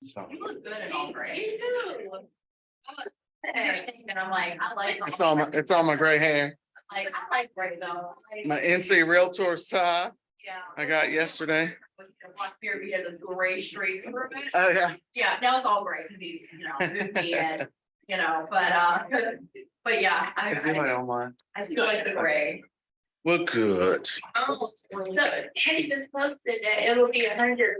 So You look good and all gray. You do. And I'm like, I like. it's all my gray hair. Like, I like gray though. My NC Realtors tie Yeah. I got yesterday. Black beard, we had this gray streak through it. Oh, yeah. Yeah, now it's all gray because he's, moved me and, but yeah, I see my own line. I feel like the gray. Well, good. So Andy just posted that it'll be 100%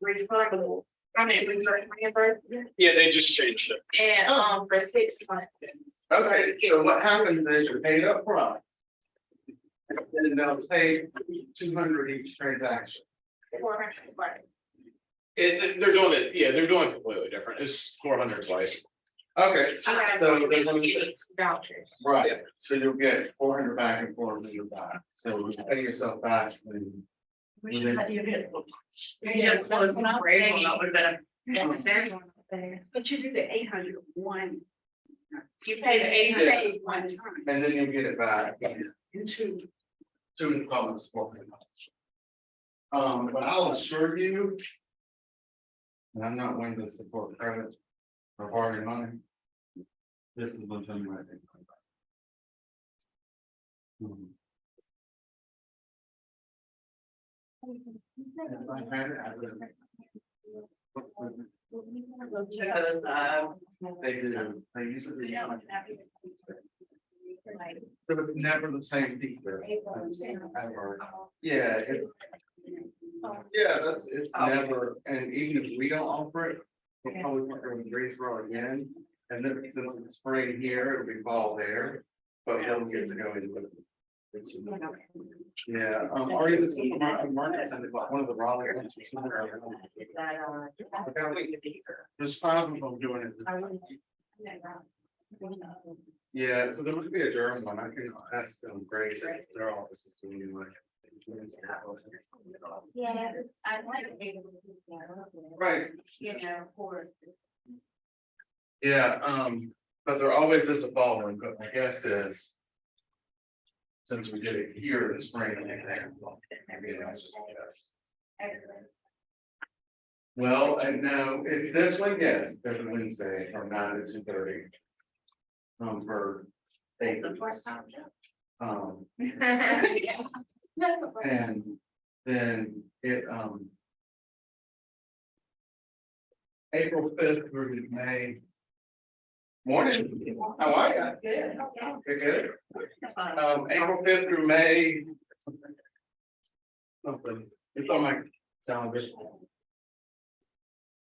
refundable. I mean, reimbursed. Yeah, they just changed it. And, for 6 months. Okay, so what happens is you're paid up front. And then they'll take 200 each transaction. 400, right. They're doing it, yeah, they're doing it completely different. It's 400 twice. Okay, Okay. so they're gonna Vouchers. right, so you'll get 400 back and 400 back. So you pay yourself back when. We should have you hit. Yeah, so it's not gray, well, that would have been. But you do the 801. You pay the 800 one time. And then you'll get it back. In two. Two installments, $400. But I'll assure you. And I'm not one to support credit or borrowing money. This is what's in my thing. If I had it, I would have- They do, they usually. So it's never the same feature. Ever. Yeah, it's. Yeah, it's never, and even if we don't offer it, we'll probably work with Greensboro again. And then since it's spring here, it'll be fall there, but they'll get to go into it. Yeah, or even Marcus and one of the Raleigh. There's 5 of them doing it. Yeah, so there must be a Durham one. I can ask them, Grace, if their office is doing it. Yeah, I like it. Right. For. Yeah, but there always is a fall one, but my guess is. Since we did it here in the spring. Maybe that's just a guess. Well, I know it's this one, yes, there's a Wednesday from 9 to 2:30. For 8. And then it, April 5th through May. Morning, how are you? Good. You're good? April 5th through May. Something, it's on my calendar.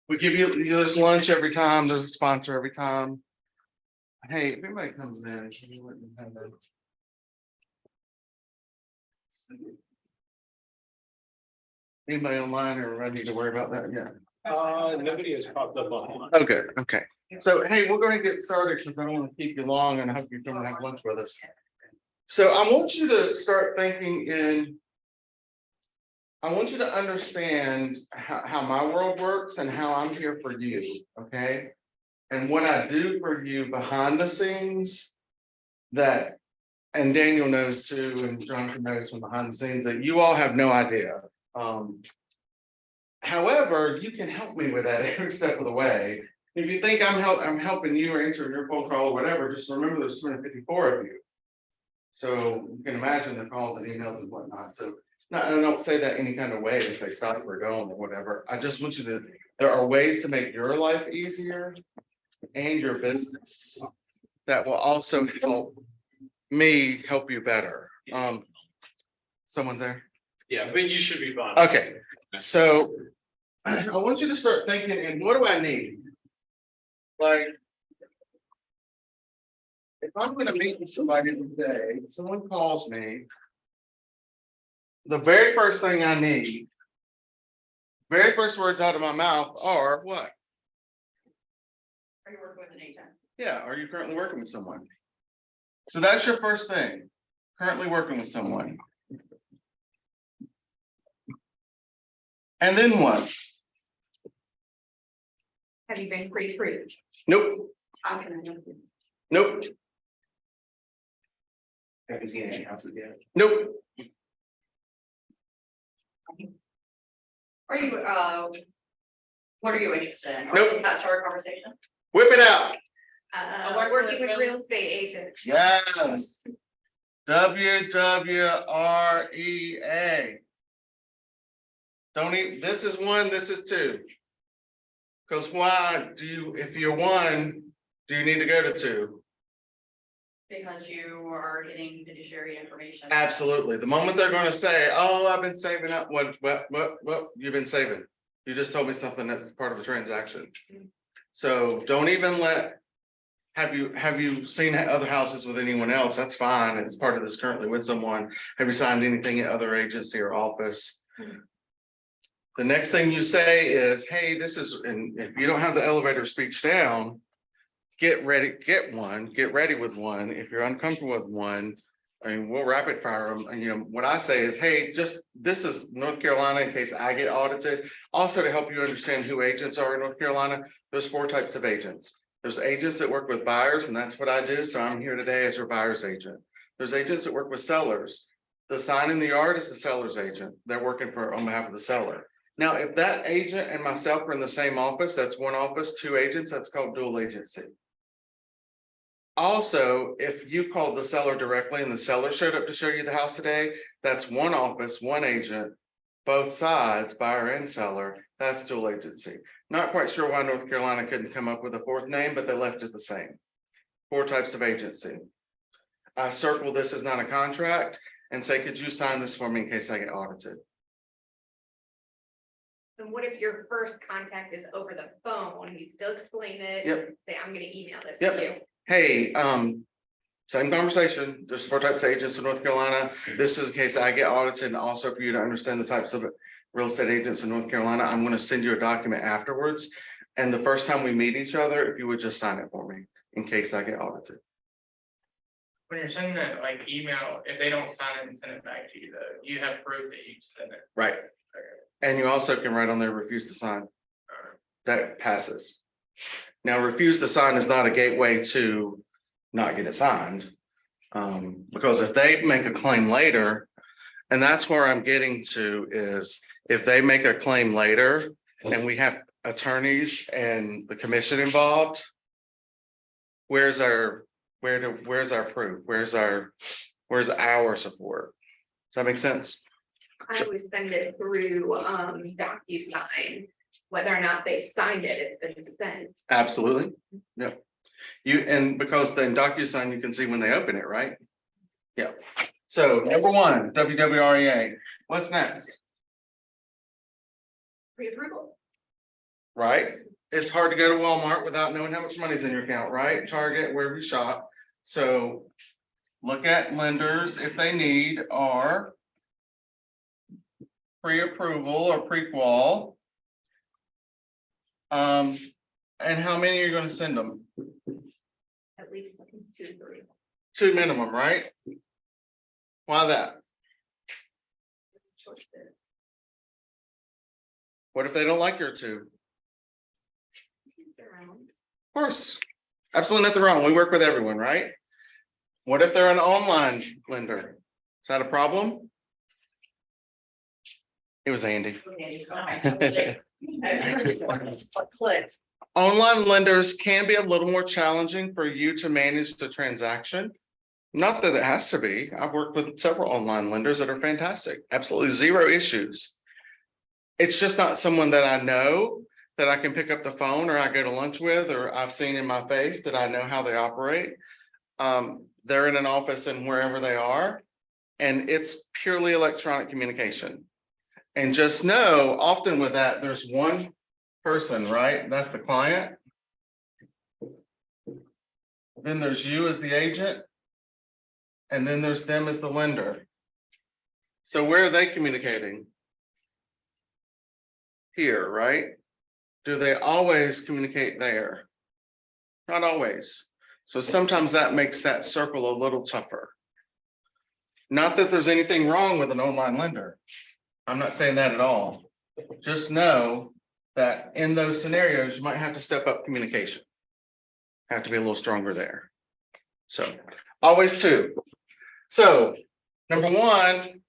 We give you this lunch every time, there's a sponsor every time. Hey, if anybody comes in, can you let me have that? Anybody online or I need to worry about that? Yeah. Nobody has popped up on. Okay, okay. So, hey, we're going to get started because I don't want to keep you long and I hope you're going to have lunch with us. So I want you to start thinking I want you to understand how my world works and how I'm here for you, okay? And what I do for you behind the scenes that, and Daniel knows too, and Jonathan knows from behind the scenes that you all have no idea. However, you can help me with that every step of the way. If you think I'm helping you or answering your phone call or whatever, just remember there's 254 of you. So you can imagine the calls and emails and whatnot. So I don't say that any kind of way to say stop or don't or whatever. I just want you to, there are ways to make your life easier and your business that will also help me help you better. Someone there? Yeah, but you should be fine. Okay, so I want you to start thinking, and what do I need? Like, if I'm gonna meet with somebody today, someone calls me. The very first thing I need, very first words out of my mouth are what? Are you working with an agent? Yeah, are you currently working with someone? So that's your first thing, currently working with someone. And then what? Have you been pre-approved? Nope, How can I help you? nope, Haven't seen any houses yet. nope. Are you, What are you interested in? Or Nope. does that start a conversation? Whip it out. Working with real estate agents. Yes. WWREA. Don't even, this is one, this is two. Because why do you, if you're one, do you need to go to two? Because you are getting fiduciary information. Absolutely. The moment they're gonna say, oh, I've been saving up, what, you've been saving. You just told me something that's part of a transaction. So don't even let, have you seen other houses with anyone else? That's fine. It's part of this currently with someone. Have you signed anything at other agency or office? The next thing you say is, hey, this is, and if you don't have the elevator speech down, get ready, get ready with one. If you're uncomfortable with one, I mean, we'll rapid fire them. And you know, what I say is, hey, just, this is North Carolina in case I get audited. Also to help you understand who agents are in North Carolina, there's 4 types of agents. There's agents that work with buyers, and that's what I do. So I'm here today as your buyer's agent. There's agents that work with sellers. The sign in the yard is the seller's agent. They're working for on behalf of the seller. Now, if that agent and myself are in the same office, that's one office, 2 agents, that's called dual agency. Also, if you called the seller directly and the seller showed up to show you the house today, that's one office, one agent, both sides, buyer and seller, that's dual agency. Not quite sure why North Carolina couldn't come up with a 4th name, but they left it the same. 4 types of agency. I circle this as not a contract and say, could you sign this for me in case I get audited? And what if your first contact is over the phone? You still explain it. Yep. Say, I'm gonna email this Yep. to you. Hey, same conversation. There's 4 types of agents in North Carolina. This is in case I get audited, and also for you to understand the types of real estate agents in North Carolina. I'm going to send you a document afterwards. And the first time we meet each other, if you would just sign it for me in case I get audited. When you're sending that like email, if they don't sign it and send it back to you, though, you have proof that you sent it. Right. And you also can write on there, refuse to sign. That passes. Now, refuse to sign is not a gateway to not get it signed. Because if they make a claim later, and that's where I'm getting to is if they make a claim later and we have attorneys and the commission involved, where's our proof? Where's our support? Does that make sense? I always send it through DocuSign, whether or not they signed it, it's been sent. Absolutely. Yep. And because then DocuSign, you can see when they open it, right? Yeah. So number 1, WWREA. What's next? Pre-approval. Right? It's hard to go to Walmart without knowing how much money's in your account, right? Target, wherever you shop. So look at lenders if they need our pre-approval or pre-qual. And how many are you going to send them? At least 2 to 3. 2 minimum, right? Why that? Choices. What if they don't like your 2? Of course, absolutely nothing wrong. We work with everyone, right? What if they're an online lender? Is that a problem? It was Andy. Clicks. Online lenders can be a little more challenging for you to manage the transaction. Not that it has to be. I've worked with several online lenders that are fantastic. Absolutely 0 issues. It's just not someone that I know that I can pick up the phone or I go to lunch with, or I've seen in my face that I know how they operate. They're in an office and wherever they are, and it's purely electronic communication. And just know, often with that, there's one person, right? That's the client. Then there's you as the agent. And then there's them as the lender. So where are they communicating? Here, right? Do they always communicate there? Not always. So sometimes that makes that circle a little tougher. Not that there's anything wrong with an online lender. I'm not saying that at all. Just know that in those scenarios, you might have to step up communication. Have to be a little stronger there. So always 2. So number 1,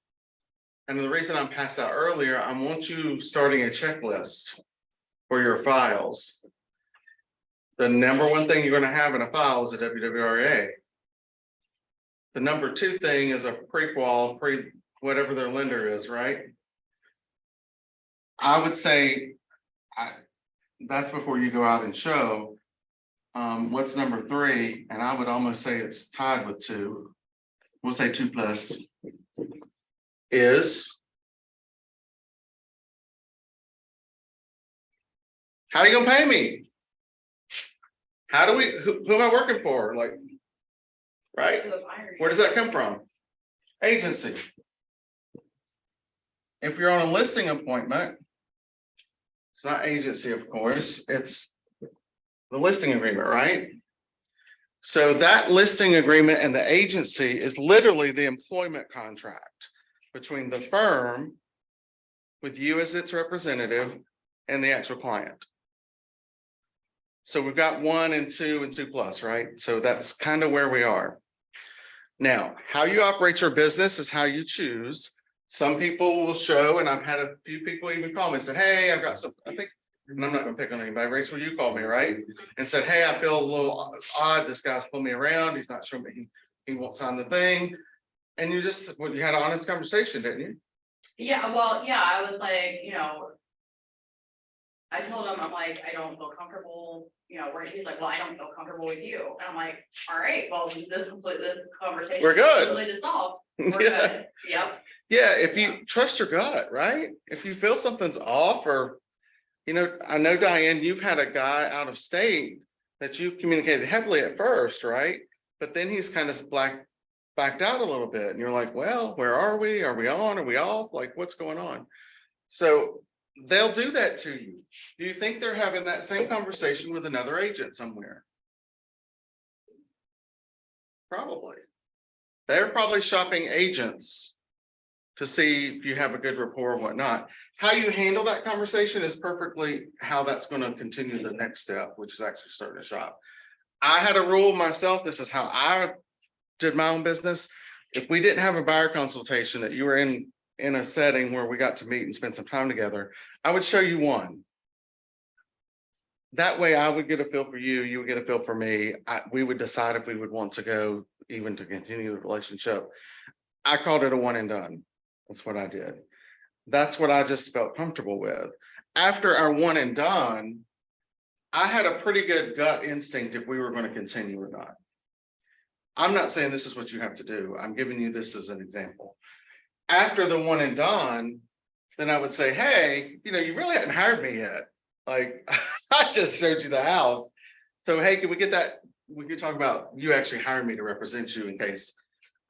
and the reason I'm passed out earlier, I want you starting a checklist for your files. The number one thing you're gonna have in a file is a WWRA. The number two thing is a pre-qual, whatever their lender is, right? I would say, that's before you go out and show. What's number three? And I would almost say it's tied with two. We'll say 2+ is. How are you gonna pay me? How do we, who am I working for? Like, right? Where does that come from? Agency. If you're on a listing appointment, it's not agency, of course, it's the listing agreement, right? So that listing agreement and the agency is literally the employment contract between the firm with you as its representative and the actual client. So we've got 1 and 2 and 2+, right? So that's kind of where we are. Now, how you operate your business is how you choose. Some people will show, and I've had a few people even call me and said, hey, I've got some, I think, and I'm not gonna pick on anybody. Rachel, you called me, right? And said, hey, I feel a little odd. This guy's pulling me around. He's not showing me, he won't sign the thing. And you just, well, you had an honest conversation, didn't you? Yeah, well, yeah, I was like, you know. I told him, I'm like, I don't feel comfortable, you know, where he's like, well, I don't feel comfortable with you. And I'm like, all right, well, this conversation. We're good. Completely dissolved. We're Yeah. good. Yep. Yeah, if you trust your gut, right? If you feel something's off, or, you know, I know, Diane, you've had a guy out of state that you communicated heavily at first, right? But then he's kind of backed out a little bit, and you're like, well, where are we? Are we on? Are we off? Like, what's going on? So they'll do that to you. Do you think they're having that same conversation with another agent somewhere? Probably. They're probably shopping agents to see if you have a good rapport or whatnot. How you handle that conversation is perfectly how that's going to continue the next step, which is actually starting to shop. I had a rule myself. This is how I did my own business. If we didn't have a buyer consultation, that you were in a setting where we got to meet and spend some time together, I would show you one. That way I would get a feel for you, you would get a feel for me. We would decide if we would want to go even to continue the relationship. I called it a one and done. That's what I did. That's what I just felt comfortable with. After our one and done, I had a pretty good gut instinct if we were going to continue or not. I'm not saying this is what you have to do. I'm giving you this as an example. After the one and done, then I would say, hey, you know, you really haven't hired me yet. Like, I just showed you the house. So, hey, can we get that? We could talk about you actually hiring me to represent you in case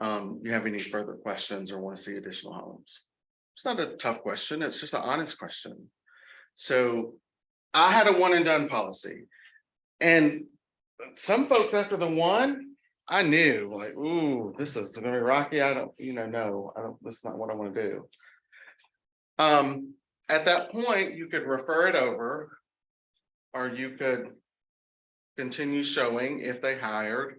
you have any further questions or want to see additional homes. It's not a tough question. It's just an honest question. So I had a one and done policy. And some folks after the one, I knew like, ooh, this is gonna be rocky. I don't, no, I don't, that's not what I want to do. At that point, you could refer it over, or you could continue showing if they hired.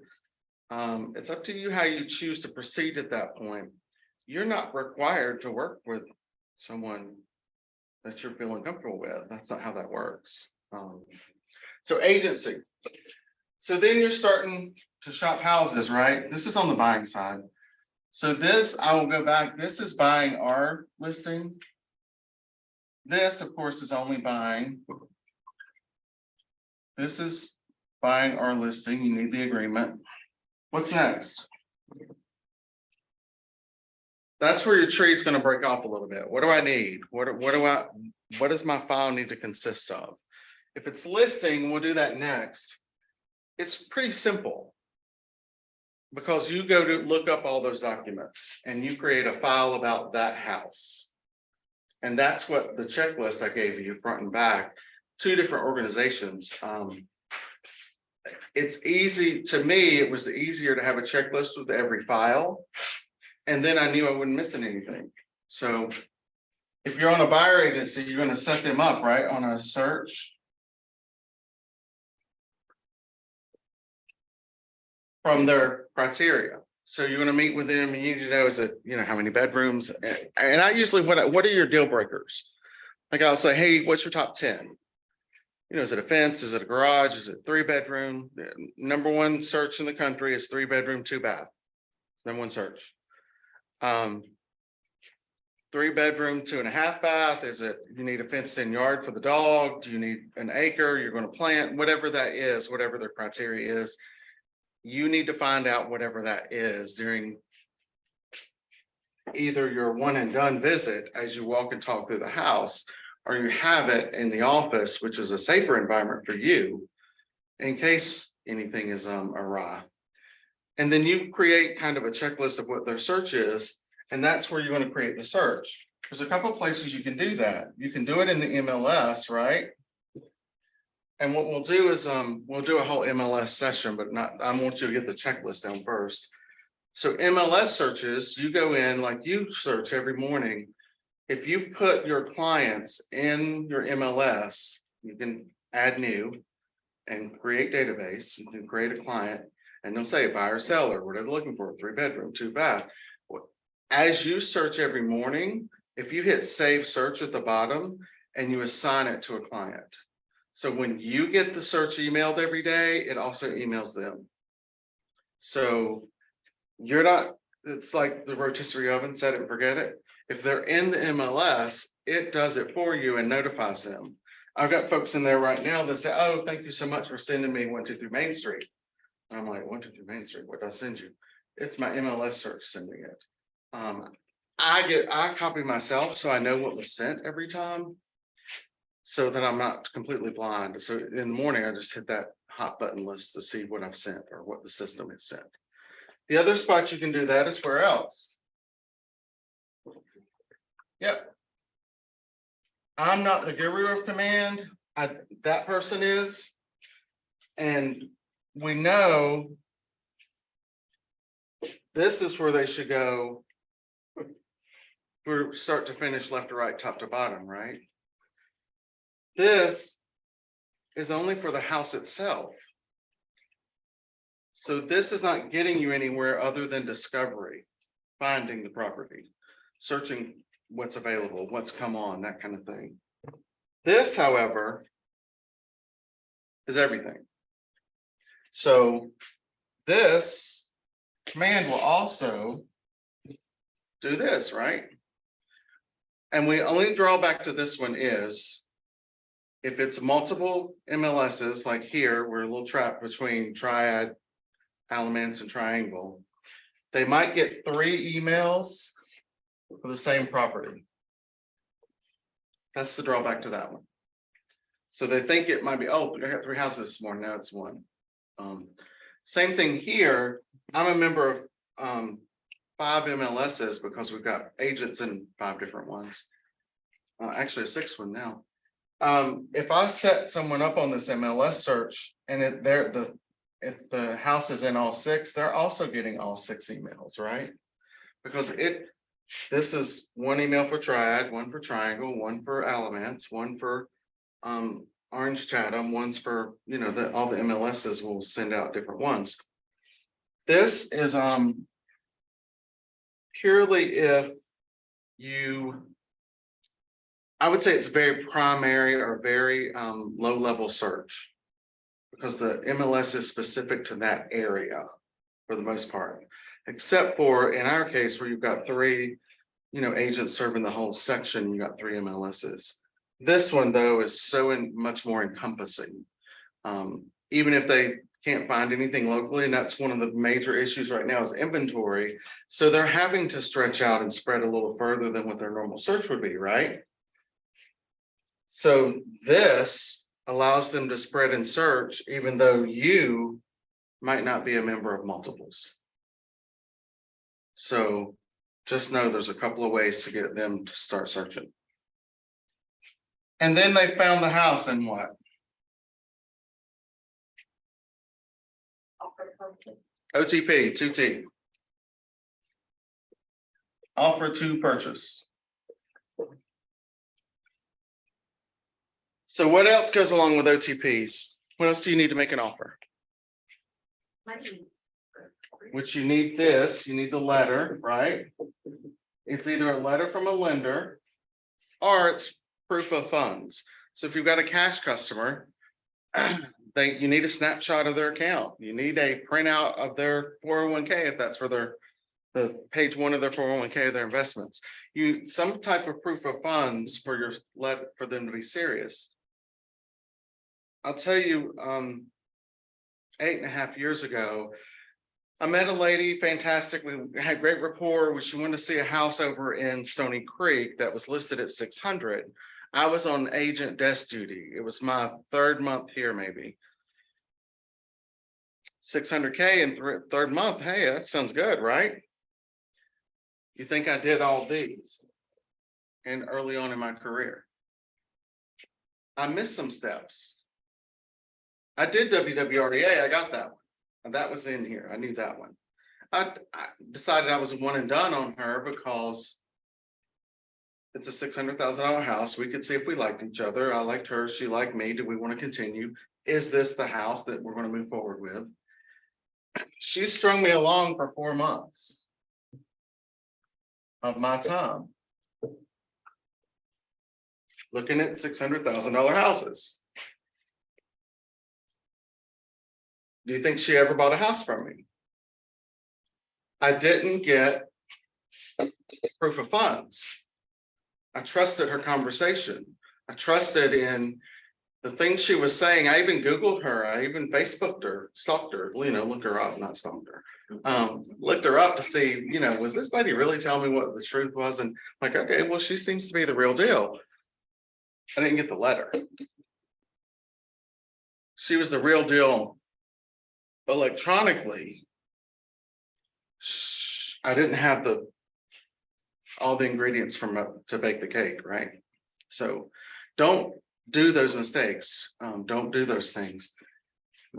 It's up to you how you choose to proceed at that point. You're not required to work with someone that you're feeling comfortable with. That's not how that works. So agency. So then you're starting to shop houses, right? This is on the buying side. So this, I will go back. This is buying our listing. This, of course, is only buying. This is buying our listing. You need the agreement. What's next? That's where your tree is going to break off a little bit. What do I need? What does my file need to consist of? If it's listing, we'll do that next. It's pretty simple because you go to look up all those documents and you create a file about that house. And that's what the checklist I gave you front and back, 2 different organizations. It's easy to me, it was easier to have a checklist with every file. And then I knew I wouldn't miss anything. So if you're on a buyer agency, you're going to set them up, right, on a search. From their criteria. So you're going to meet with them, and you need to know, is it, how many bedrooms? And I usually, what are your deal breakers? Like I'll say, hey, what's your top 10? You know, is it a fence? Is it a garage? Is it 3-bedroom? Number one search in the country is 3-bedroom, 2-bath. Number one search. 3-bedroom, 2.5-bath. Is it, you need a fenced in yard for the dog? Do you need an acre? You're going to plant, whatever that is, whatever their criteria is. You need to find out whatever that is during either your one and done visit as you walk and talk through the house, or you have it in the office, which is a safer environment for you in case anything is awry. And then you create kind of a checklist of what their search is, and that's where you're going to create the search. There's a couple of places you can do that. You can do it in the MLS, right? And what we'll do is we'll do a whole MLS session, but not, I want you to get the checklist down first. So MLS searches, you go in like you search every morning. If you put your clients in your MLS, you can add new and create database. You can create a client and they'll say buyer, seller, what are they looking for? 3-bedroom, 2-bath. As you search every morning, if you hit save search at the bottom and you assign it to a client. So when you get the search emailed every day, it also emails them. So you're not, it's like the rotisserie oven, set it and forget it. If they're in the MLS, it does it for you and notifies them. I've got folks in there right now that say, oh, thank you so much for sending me 123 Main Street. And I'm like, 123 Main Street, what did I send you? It's my MLS search sending it. I copy myself so I know what was sent every time, so that I'm not completely blind. So in the morning, I just hit that hot button list to see what I've sent or what the system has sent. The other spot you can do that is where else? Yep. I'm not the guru of command. That person is. And we know this is where they should go. We're start to finish, left to right, top to bottom, right? This is only for the house itself. So this is not getting you anywhere other than discovery, finding the property, searching what's available, what's come on, that kind of thing. This, however, is everything. So this command will also do this, right? And we only drawback to this one is if it's multiple MLSs, like here, we're a little trapped between triad, elements, and triangle. They might get 3 emails for the same property. That's the drawback to that one. So they think it might be, oh, I got 3 houses this morning, now it's 1. Same thing here. I'm a member of 5 MLSs because we've got agents in 5 different ones. Actually, a 6th one now. If I set someone up on this MLS search and if the house is in all 6, they're also getting all 6 emails, right? Because this is 1 email for triad, 1 for triangle, 1 for elements, 1 for orange chatham, one's for, you know, all the MLSs will send out different ones. This is purely if you, I would say it's very primary or very low level search, because the MLS is specific to that area for the most part, except for in our case where you've got 3, you know, agents serving the whole section, you got 3 MLSs. This one though is so much more encompassing. Even if they can't find anything locally, and that's one of the major issues right now is inventory. So they're having to stretch out and spread a little further than what their normal search would be, right? So this allows them to spread and search, even though you might not be a member of multiples. So just know there's a couple of ways to get them to start searching. And then they found the house and what? OTP, 2T. Offer to purchase. So what else goes along with OTPs? What else do you need to make an offer? Which you need this, you need the letter, right? It's either a letter from a lender or it's proof of funds. So if you've got a cash customer, you need a snapshot of their account. You need a printout of their 401k if that's for the page one of their 401k, their investments. Some type of proof of funds for for them to be serious. I'll tell you, 8.5 years ago, I met a lady, fantastic. We had great rapport. She wanted to see a house over in Stony Creek that was listed at 600. I was on agent desk duty. It was my third month here, maybe. 600K in third month. Hey, that sounds good, right? You think I did all these? And early on in my career, I missed some steps. I did WWREA. I got that one. And that was in here. I knew that one. I decided I was one and done on her because it's a $600,000 house. We could see if we liked each other. I liked her. She liked me. Do we want to continue? Is this the house that we're going to move forward with? She strung me along for 4 months of my time, looking at $600,000 houses. Do you think she ever bought a house from me? I didn't get proof of funds. I trusted her conversation. I trusted in the things she was saying. I even Googled her. I even Facebooked her, stalked her, looked her up, not stalked her. Looked her up to see, was this lady really telling me what the truth was? And like, okay, well, she seems to be the real deal. I didn't get the letter. She was the real deal electronically. I didn't have all the ingredients to bake the cake, right? So don't do those mistakes. Don't do those things.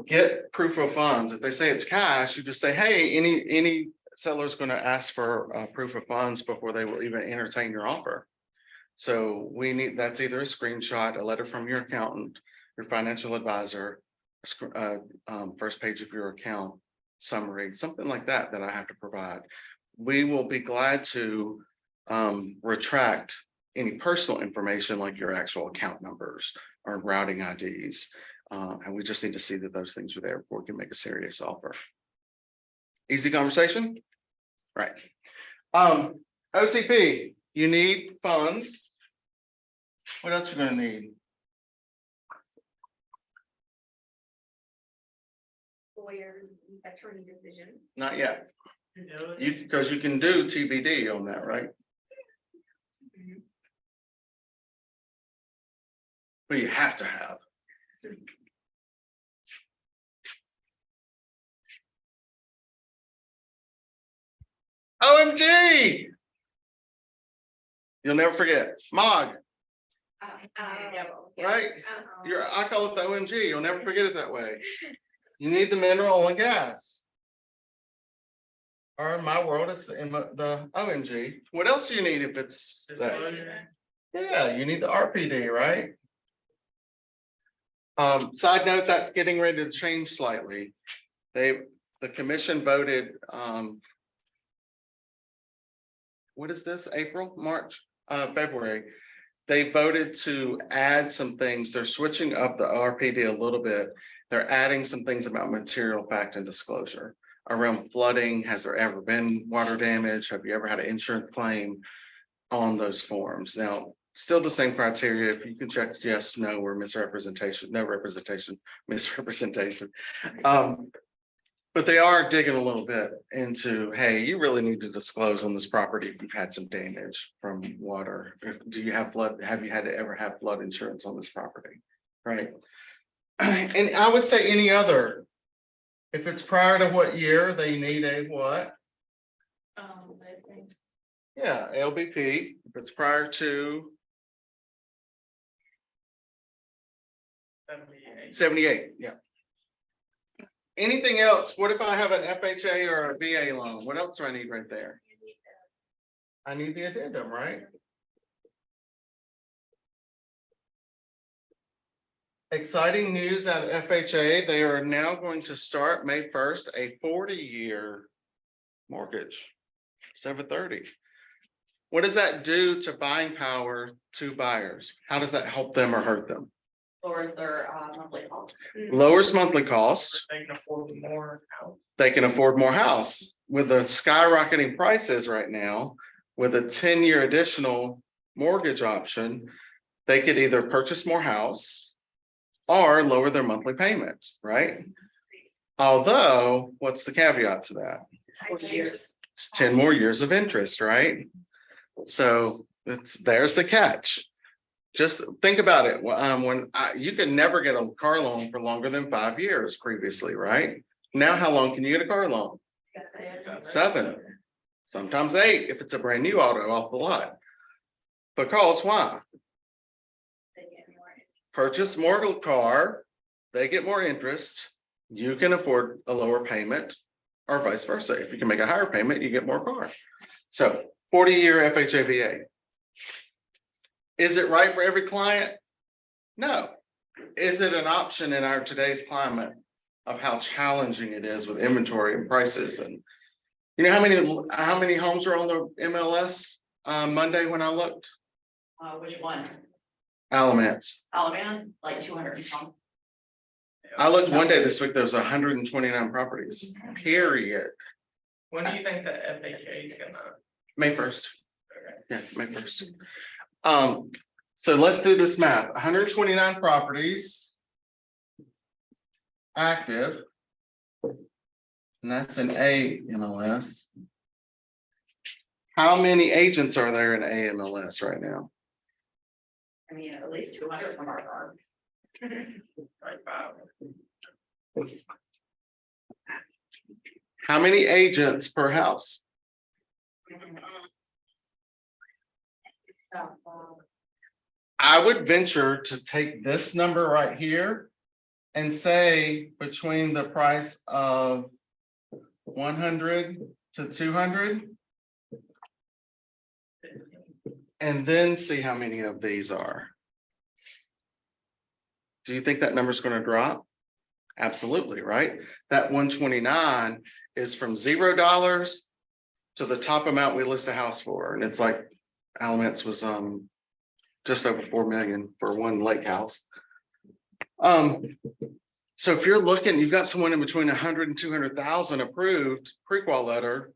Get proof of funds. If they say it's cash, you just say, hey, any seller's going to ask for proof of funds before they will even entertain your offer. So that's either a screenshot, a letter from your accountant, your financial advisor, first page of your account summary, something like that I have to provide. We will be glad to retract any personal information like your actual account numbers or routing IDs. And we just need to see that those things are there before we can make a serious offer. Easy conversation? Right. OTP, you need funds. What else you're going to need? Lawyer, attorney decision. Not yet. Because you can do TBD on that, right? But you have to have. OMG! You'll never forget. MOG, right? I call it the OMG. You'll never forget it that way. You need the mineral and gas. Or in my world, it's the OMG. What else do you need if it's that? Yeah, you need the RPD, right? Side note, that's getting ready to change slightly. The commission voted, what is this, April, March, February? They voted to add some things. They're switching up the RPD a little bit. They're adding some things about material fact and disclosure around flooding. Has there ever been water damage? Have you ever had an insurance claim on those forms? Now, still the same criteria. If you can check yes, no, or misrepresentation, no representation, misrepresentation. But they are digging a little bit into, hey, you really need to disclose on this property if you've had some damage from water. Do you have flood? Have you had to ever have flood insurance on this property? Right. And I would say any other. If it's prior to what year, they need a what? Yeah, LBP. If it's prior to 78, yeah. Anything else? What if I have an FHA or a VA loan? What else do I need right there? I need the addendum, right? Exciting news out of FHA. They are now going to start May 1st, a 40-year mortgage, 730. What does that do to buying power to buyers? How does that help them or hurt them? lowers their monthly cost. lowers monthly costs. They can afford more house. They can afford more house with the skyrocketing prices right now. With a 10-year additional mortgage option, they could either purchase more house or lower their monthly payment, right? Although, what's the caveat to that? 40 years. It's 10 more years of interest, right? So there's the catch. Just think about it. You could never get a car loan for longer than 5 years previously, right? Now, how long can you get a car loan? 7, sometimes 8, if it's a brand new auto off the lot. Because why? Purchase more car, they get more interest, you can afford a lower payment, or vice versa. If you can make a higher payment, you get more car. So 40-year FHA. Is it right for every client? No. Is it an option in our today's climate of how challenging it is with inventory and prices? And you know how many homes are on the MLS Monday when I looked? Which one? Alamance. Alabama's like 200 and some. I looked one day this week, there was 129 properties, period. When do you think that FHA is gonna? May 1st. Yeah, May 1st. So let's do this math. 129 properties active. And that's an A MLS. How many agents are there in AMLS right now? I mean, at least 200 from our farm. Like 5. How many agents per house? I would venture to take this number right here and say between the price of 100 to 200. And then see how many of these are. Do you think that number is going to drop? Absolutely, right? That 129 is from $0 to the top amount we list a house for. And it's like Alamance was just over 4 million for one lake house. So if you're looking, you've got someone in between 100 and 200,000 approved pre-qual letter,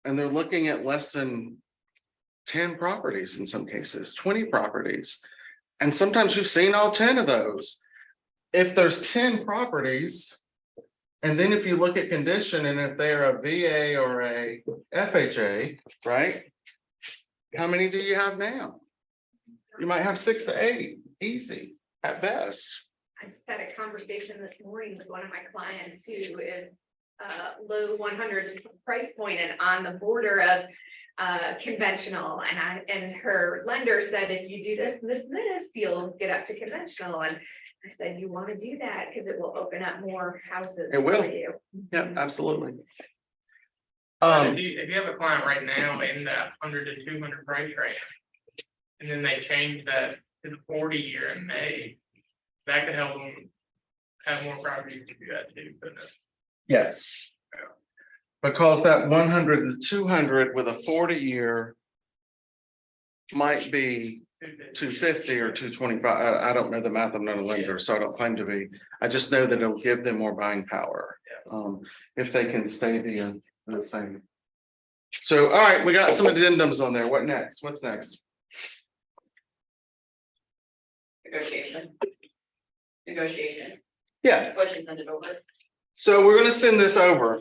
and they're looking at less than 10 properties in some cases, 20 properties. And sometimes you've seen all 10 of those. If there's 10 properties, and then if you look at condition and if they're a VA or a FHA, right? How many do you have now? You might have 6 to 8, easy at best. I just had a conversation this morning with one of my clients who is low 100s price point and on the border of conventional, and her lender said, if you do this, this, you'll get up to conventional. And I said, you want to do that because it will open up more houses. It will. For you. Yeah, absolutely. If you have a client right now in that 100 to 200 price range, and then they change that to the 40-year in May, that could help them have more properties to do that too, couldn't it? Yes. Because that 100 to 200 with a 40-year might be 250 or 225. I don't know the math. I'm not a lender, so I don't claim to be. I just know that it'll give them more buying power if they can stay the same. So, all right, we got some addendums on there. What next? What's next? Negotiation. Yeah. What you send it over. So we're going to send this over.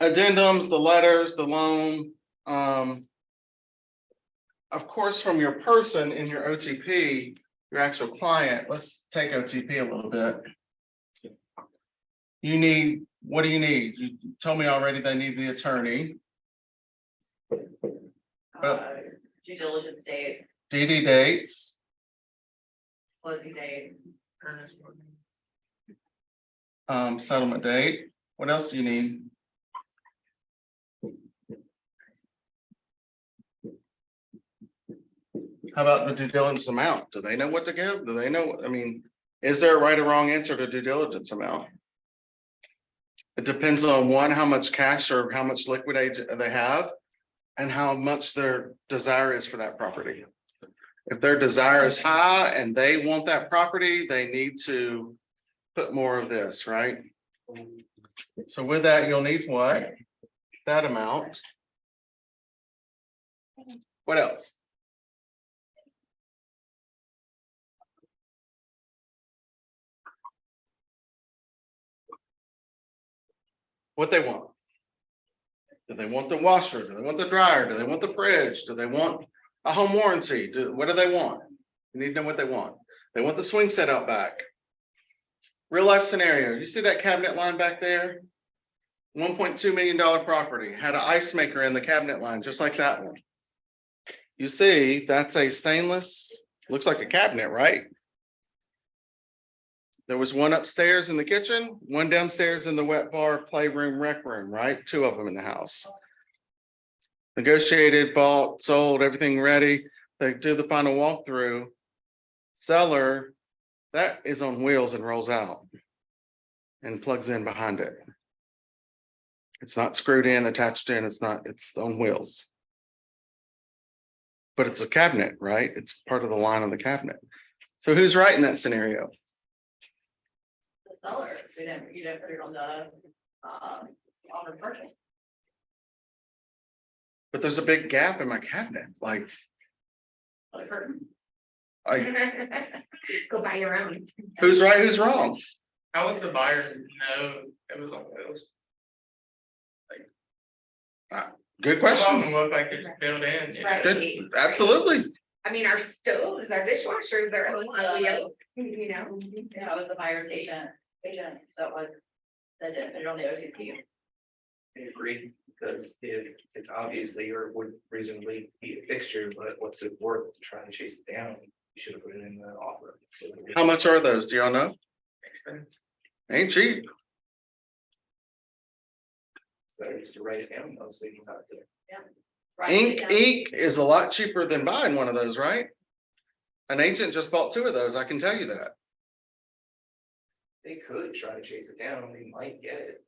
Addendums, the letters, the loan. Of course, from your person in your OTP, your actual client, let's take OTP a little bit. You need, what do you need? You told me already they need the attorney, Due diligence date, DD dates, closing date. Ernest, settlement date. What else do you need? How about the due diligence amount? Do they know what to give? Do they know? I mean, is there a right or wrong answer to due diligence amount? It depends on one, how much cash or how much liquid they have and how much their desire is for that property. If their desire is high and they want that property, they need to put more of this, right? So with that, you'll need what? That amount. What else? What they want. Do they want the washer? Do they want the dryer? Do they want the fridge? Do they want a home warranty? What do they want? You need to know what they want. They want the swing set out back. Real life scenario. You see that cabinet line back there? $1.2 million property, had an ice maker in the cabinet line, just like that one. You see, that's a stainless, looks like a cabinet, right? There was one upstairs in the kitchen, one downstairs in the wet bar, playroom, rec room, right? Two of them in the house. Negotiated, bought, sold, everything ready. They do the final walkthrough. Seller, that is on wheels and rolls out and plugs in behind it. It's not screwed in, attached in, it's on wheels. But it's a cabinet, right? It's part of the line of the cabinet. So who's right in that scenario? The sellers, you didn't put it on the, offer purchase. But there's a big gap in my cabinet, like, Like her. Go buy your own. who's right, who's wrong? How would the buyer know it was on wheels? Good Some question. of them look like they're just built in. you know? Right. Good, absolutely. I mean, our stoves, our dishwashers, they're all on wheels, you know? Yeah, it was the buyer's agent that didn't put it on the OTC. I agree, because if it's obviously or would reasonably be a fixture, but what's it worth to try and chase it down? You should have put it in the offer. So How much are those? Do y'all know? Expensive. Ain't cheap. it's better just to write it down, though, so you don't have to. Right, yeah. Ink is a lot cheaper than buying one of those, right? An agent just bought two of those, I can tell you that. They could try to chase it down, they might get it.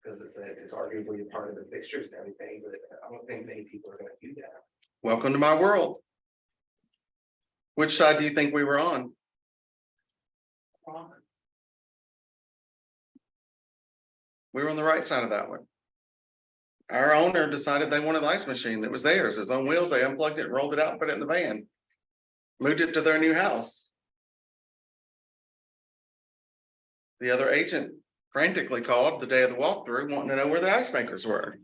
Because it's arguably a part of the fixtures and everything, but I don't think many people are gonna do that. Welcome to my world. Which side do you think we were on? Wrong. We were on the right side of that one. Our owner decided they wanted the ice machine that was theirs. It was on wheels. They unplugged it, rolled it out, put it in the van. Moved it to their new house. The other agent frantically called the day of the walkthrough, wanting to know where the ice makers were.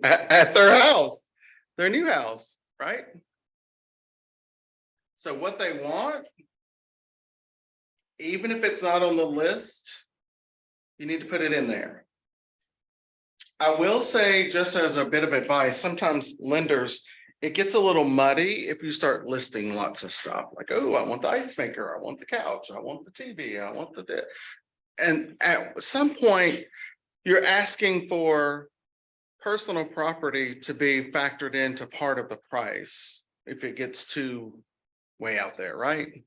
At their house, their new house, right? So what they want, even if it's not on the list, you need to put it in there. I will say, just as a bit of advice, sometimes lenders, it gets a little muddy if you start listing lots of stuff, like, oh, I want the ice maker, I want the couch, I want the TV, I want the. And at some point, you're asking for personal property to be factored into part of the price if it gets too way out there, right?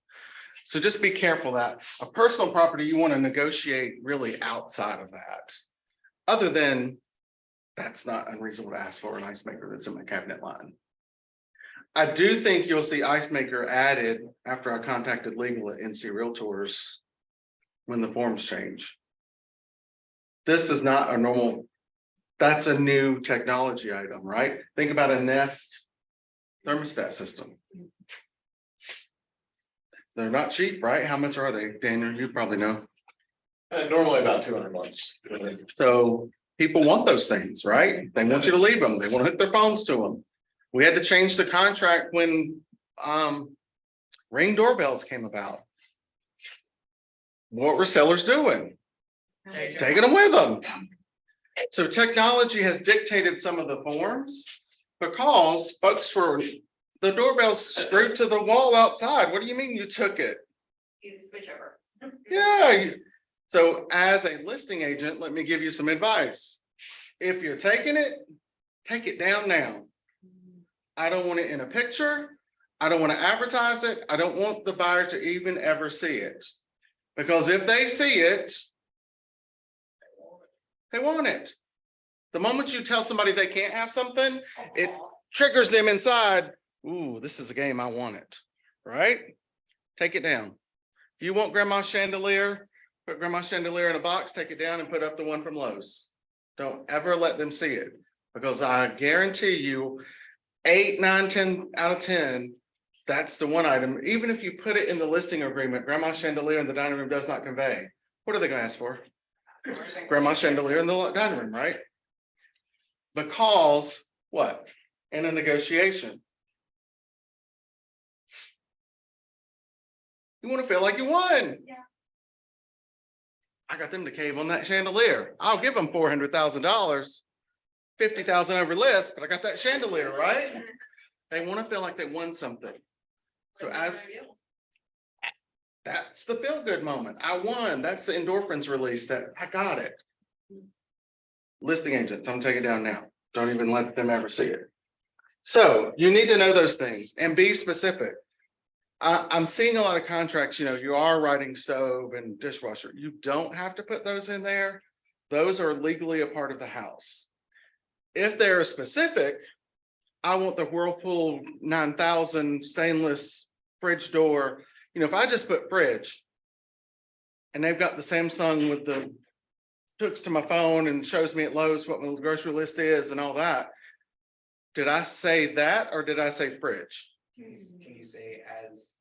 So just be careful that a personal property, you want to negotiate really outside of that. Other than that's not unreasonable to ask for an ice maker that's in my cabinet line. I do think you'll see ice maker added after I contacted legal at NC Realtors when the forms change. This is not a normal, that's a new technology item, right? Think about a Nest thermostat system. They're not cheap, right? How much are they, Daniel? You probably know. Normally about 200 months. So people want those things, right? They want you to leave them. They want to hook their phones to them. We had to change the contract when Ring doorbells came about. What were sellers doing? Taking them with them. So technology has dictated some of the forms because folks were, the doorbell's screwed to the wall outside. What do you mean you took it? Easy switch over. Yeah. So as a listing agent, let me give you some advice. If you're taking it, take it down now. I don't want it in a picture. I don't want to advertise it. I don't want the buyer to even ever see it. Because if they see it, they want it. The moment you tell somebody they can't have something, it triggers them inside. ooh, this is a game I want it, right? Take it down. If you want grandma's chandelier, put grandma's chandelier in a box, take it down and put up the one from Lowe's. Don't ever let them see it, because I guarantee you 8, 9, 10 out of 10, that's the one item. Even if you put it in the listing agreement, grandma's chandelier in the dining room does not convey. What are they gonna ask for? Grandma's chandelier in the dining room, right? Because what? In a negotiation. You want to feel like you won. Yeah. I got them to cave on that chandelier. I'll give them $400,000, 50,000 over list, but I got that chandelier, right? They want to feel like they won something. So that's the feel good moment. I won. That's the endorphins release that I got it. Listing agents, I'm gonna take it down now. Don't even let them ever see it. So you need to know those things and be specific. I'm seeing a lot of contracts, you are writing stove and dishwasher. You don't have to put those in there. Those are legally a part of the house. If they're specific, I want the Whirlpool 9000 stainless fridge door. If I just put fridge and they've got the Samsung with the hooks to my phone and shows me at Lowe's what my grocery list is and all that. Did I say that or did I say fridge? Can you say as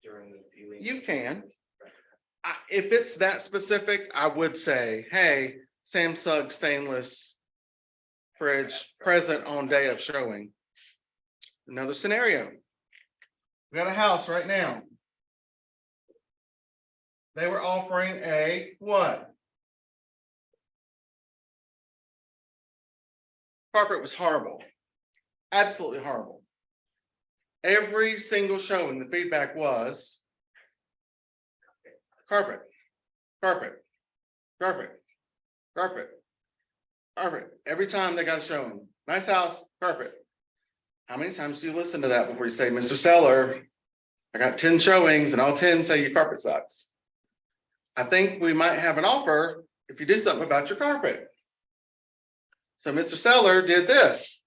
during the viewing? You can. If it's that specific, I would say, hey, Samsung stainless fridge present on day of showing. Another scenario. We got a house right now. They were offering a what? Carpet was horrible. Absolutely horrible. Every single showing, the feedback was carpet, carpet, carpet, carpet, carpet. Every time they got a showing, nice house, carpet. How many times do you listen to that before you say, Mr. Seller, I got 10 showings and all 10 say your carpet sucks? I think we might have an offer if you do something about your carpet. So Mr. Seller did this.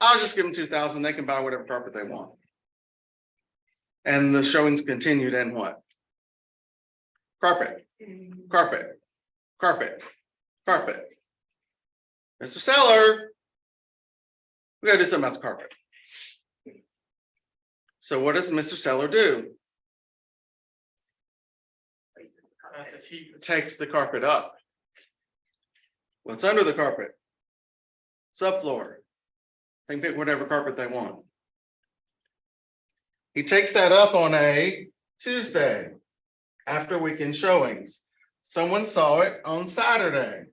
I'll just give them 2,000. They can buy whatever carpet they want. And the showings continued and what? Carpet, carpet, carpet, carpet. Mr. Seller, we gotta do something about the carpet. So what does Mr. Seller do? Takes the carpet up. What's under the carpet? Subfloor. They can pick whatever carpet they want. He takes that up on a Tuesday after weekend showings. Someone saw it on Saturday.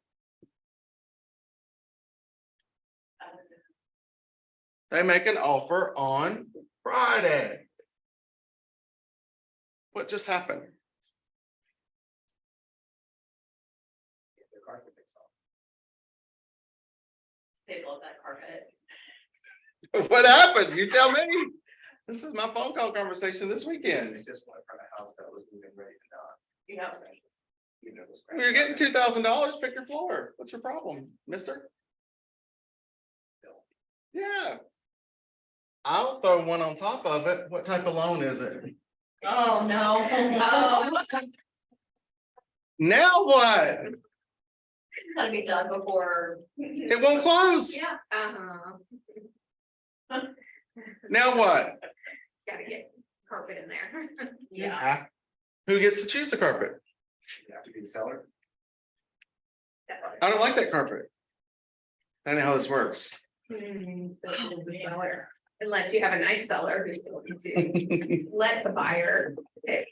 They make an offer on Friday. What just happened? The carpet is off. They love that carpet. What happened? You tell me. This is my phone call conversation this weekend. They just went from a house that was moving ready to die. You know, You know, it was You're getting $2,000, pick your floor. What's your problem, mister? Yeah. I'll throw one on top of it. What type of loan is it? oh, no. Oh, Now what? gotta be done before. It won't close. Yeah. Now what? Gotta get carpet in there. Yeah. Who gets to choose the carpet? You have to be the seller. I don't like that carpet. I know how this works. Unless you have a nice seller who's willing to let the buyer pick.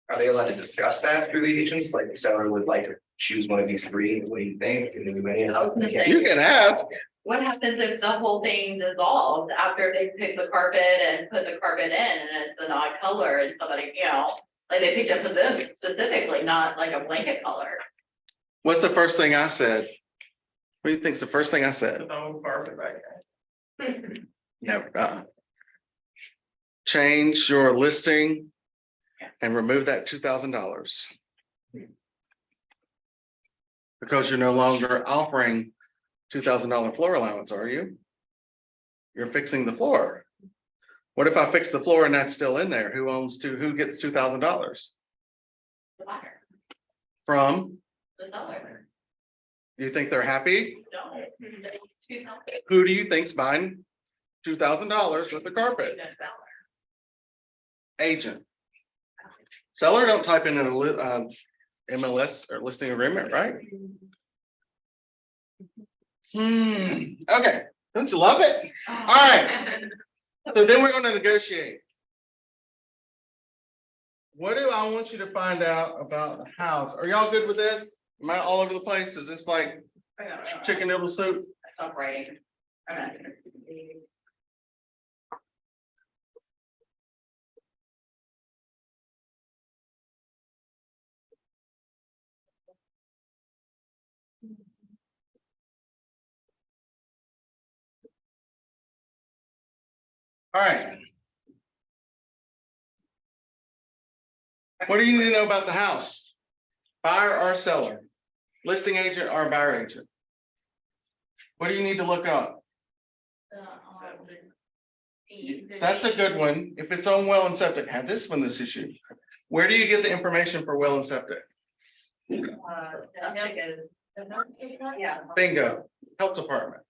Are they allowed to discuss that through the agents? Like the seller would like to choose one of these three, what do you think? And then we I was gonna say- You can ask. What happens if the whole thing dissolves after they pick the carpet and put the carpet in and it's an odd color and somebody, like they picked up for them specifically, not like a blanket color? What's the first thing I said? What do you think's the first thing I said? Put the whole carpet back there. No. Change your listing and remove that $2,000. Because you're no longer offering $2,000 floor allowance, are you? You're fixing the floor. What if I fix the floor and that's still in there? Who gets $2,000 The buyer, from? the seller, You think they're happy? no, it's too complicated. Who do you think's buying $2,000 with the carpet? The seller. Agent. Seller don't type in an MLS or listing agreement, right? Okay, don't you love it? All right, so then we're gonna negotiate. What do I want you to find out about the house? Are y'all good with this? Am I all over the place? Is this like chicken noodle soup? Stop writing. I'm not gonna- All right. What do you need to know about the house? Buyer or seller? Listing agent or buyer agent? What do you need to look up? That's a good one. If it's on well and septic, had this one this issue. Where do you get the information for well and septic? Yeah. Bingo, health department.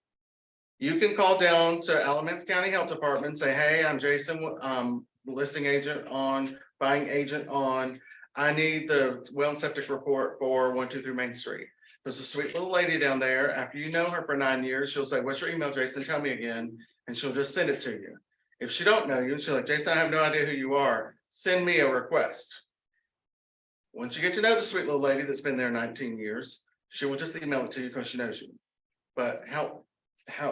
You can call down to Alamance County Health Department, and say, hey, I'm Jason, listing agent on, buying agent on. I need the well and septic report for 123 Main Street. There's a sweet little lady down there. After you know her for 9 years, she'll say, what's your email, Jason? Tell me again. And she'll just send it to you. If she don't know you, she'll like, Jason, I have no idea who you are. Send me a request. Once you get to know the sweet little lady that's been there 19 years, she will just email it to you because she knows you. But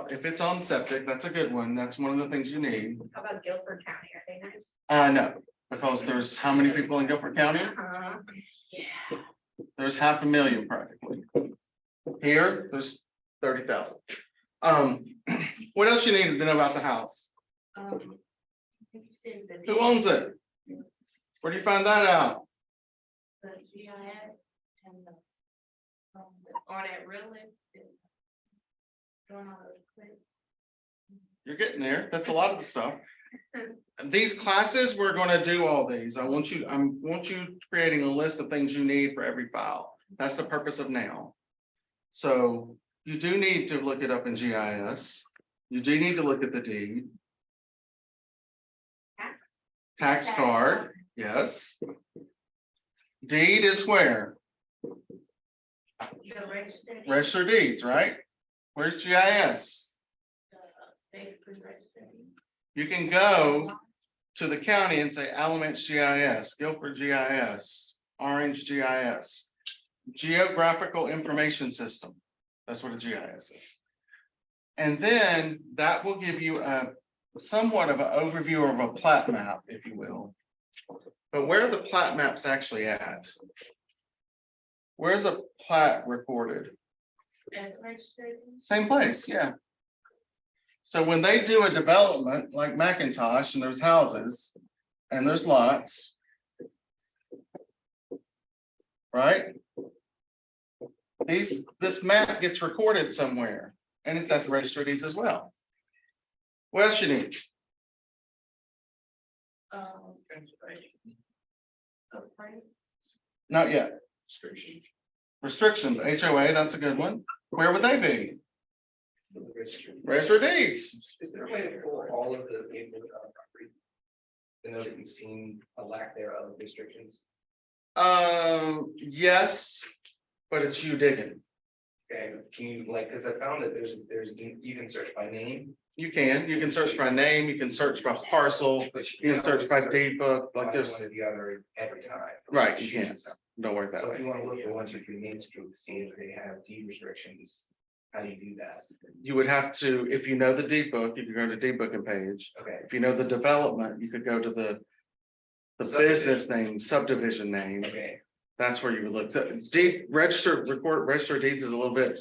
if it's on septic, that's a good one. That's one of the things you need. How about Guilford County? Are they nice? No, because there's how many people in Guilford County? Yeah. There's 500,000 practically. Here, there's 30,000. What else you need to know about the house? Who owns it? Where do you find that out? The GIS and the, or that really. Doing all those clicks. You're getting there. That's a lot of the stuff. These classes, we're going to do all these. I want you creating a list of things you need for every file. That's the purpose of now. So you do need to look it up in GIS. You do need to look at the deed. Tax card, yes. Deed is where? The registered. Register of deeds, right? Where's GIS? Basically registered. You can go to the county and say Alamance GIS, Guilford GIS, Orange GIS, Geographical Information System. That's what a GIS is. And then that will give you a somewhat of an overview of a plat map, if you will. But where are the plat maps actually at? Where's a plat recorded? And registered. Same place, yeah. So when they do a development like Macintosh and there's houses and there's lots. Right? This map gets recorded somewhere and it's at the register of deeds as well. What else you need? Not yet. Restrictions, HOA, that's a good one. Where would they be? Register of deeds. Is there a way to pull all of the paperwork on property? To know that you've seen a lack thereof restrictions? Yes, but it's you digging. Okay, can you like, because I found that there's, you can search by name. You can search by name, you can search by parcel, you can search by deed book, like One there's, or the other every time. right, you can. Don't worry So about if it. you want to look at 123 Main Street to see if they have deed restrictions, how do you do that? You would have to, if you know the deed book, you could go to deed booking page. Okay, If you know the development, you could go to the business name, subdivision name. okay, That's where you would look. The deed register of deeds is a little bit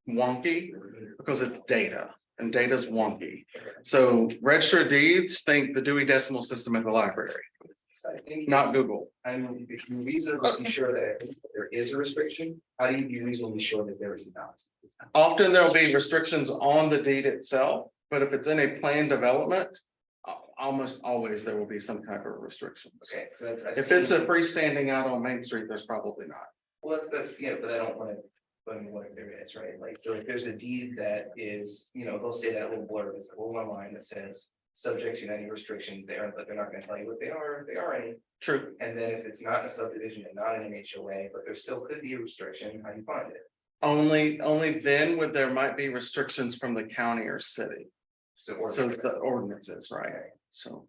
wonky because it's data and data's wonky. So register of deeds, think the Dewey Decimal System at the library, so I think. not Google. I'm reasonably sure that there is a restriction. How do you be reasonably sure that there is not? Often there'll be restrictions on the deed itself, But if it's in a planned development, almost always there will be some type of restrictions. Okay, so that's. I've If it's a seen- freestanding out on Main Street, there's probably not. Well, that's, yeah, but I don't want to, what there is, right? Like, so if there's a deed that is, they'll say that little blurb, it's a little one line that says, subject to any restrictions there, but they're not gonna tell you what they are, if they are any. True. And then if it's not a subdivision and not an HOA, but there still could be a restriction, how do you find it? Only then would there might be restrictions from the county or city. So. or- So the ordinances, right? So.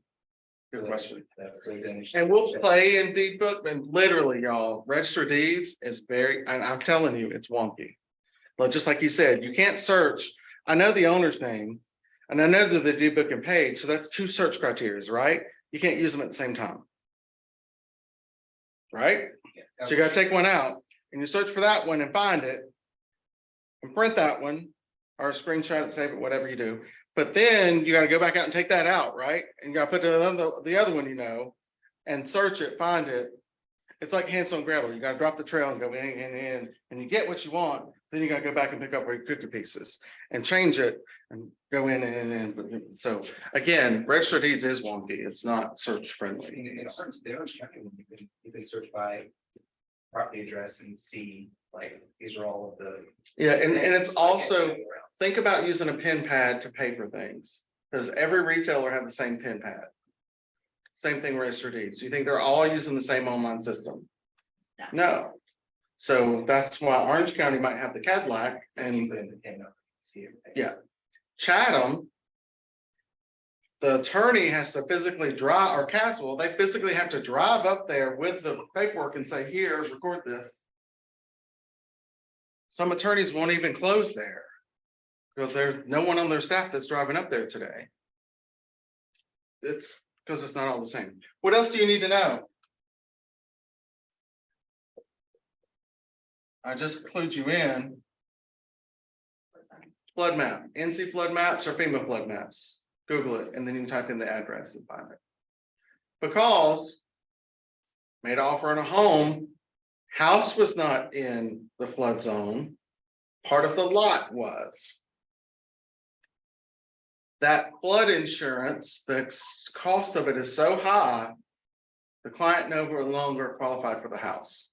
So Good that's- question. That's good, then. And we'll play in deed book, and literally, y'all, register of deeds is very, and I'm telling you, it's wonky. But just like you said, you can't search. I know the owner's name. And I know that the deed book and page, so that's two search criteria, right? You can't use them at the same time. Right? So you gotta take one out and you search for that one and find it. And print that one or screenshot it, save it, whatever you do. But then you gotta go back out and take that out, right? And you gotta put the other one, and search it, find it. It's like Hansel and Gretel. You gotta drop the trail and go in, and you get what you want. Then you gotta go back and pick up your cookie pieces and change it and go in. So again, register of deeds is wonky. It's not search friendly. You can search by property address and see, like, these are all of the. Yeah, and it's also, think about using a pen pad to pay for things, because every retailer have the same pen pad. Same thing registered deeds. You think they're all using the same online system? No. So that's why Orange County might have the Cadillac and Put in the pin up, see everything. Yeah. Chatham. The attorney has to physically drive, or Caswell, they physically have to drive up there with the paperwork and say, here, record this. Some attorneys won't even close there. Because there's no one on their staff that's driving up there today. It's because it's not all the same. What else do you need to know? I just clued you in. Flood map, NC flood maps or FEMA flood maps. Google it, and then you can type in the address and find it. Because made an offer on a home, house was not in the flood zone. Part of the lot was. That flood insurance, the cost of it is so high, the client no longer qualified for the house.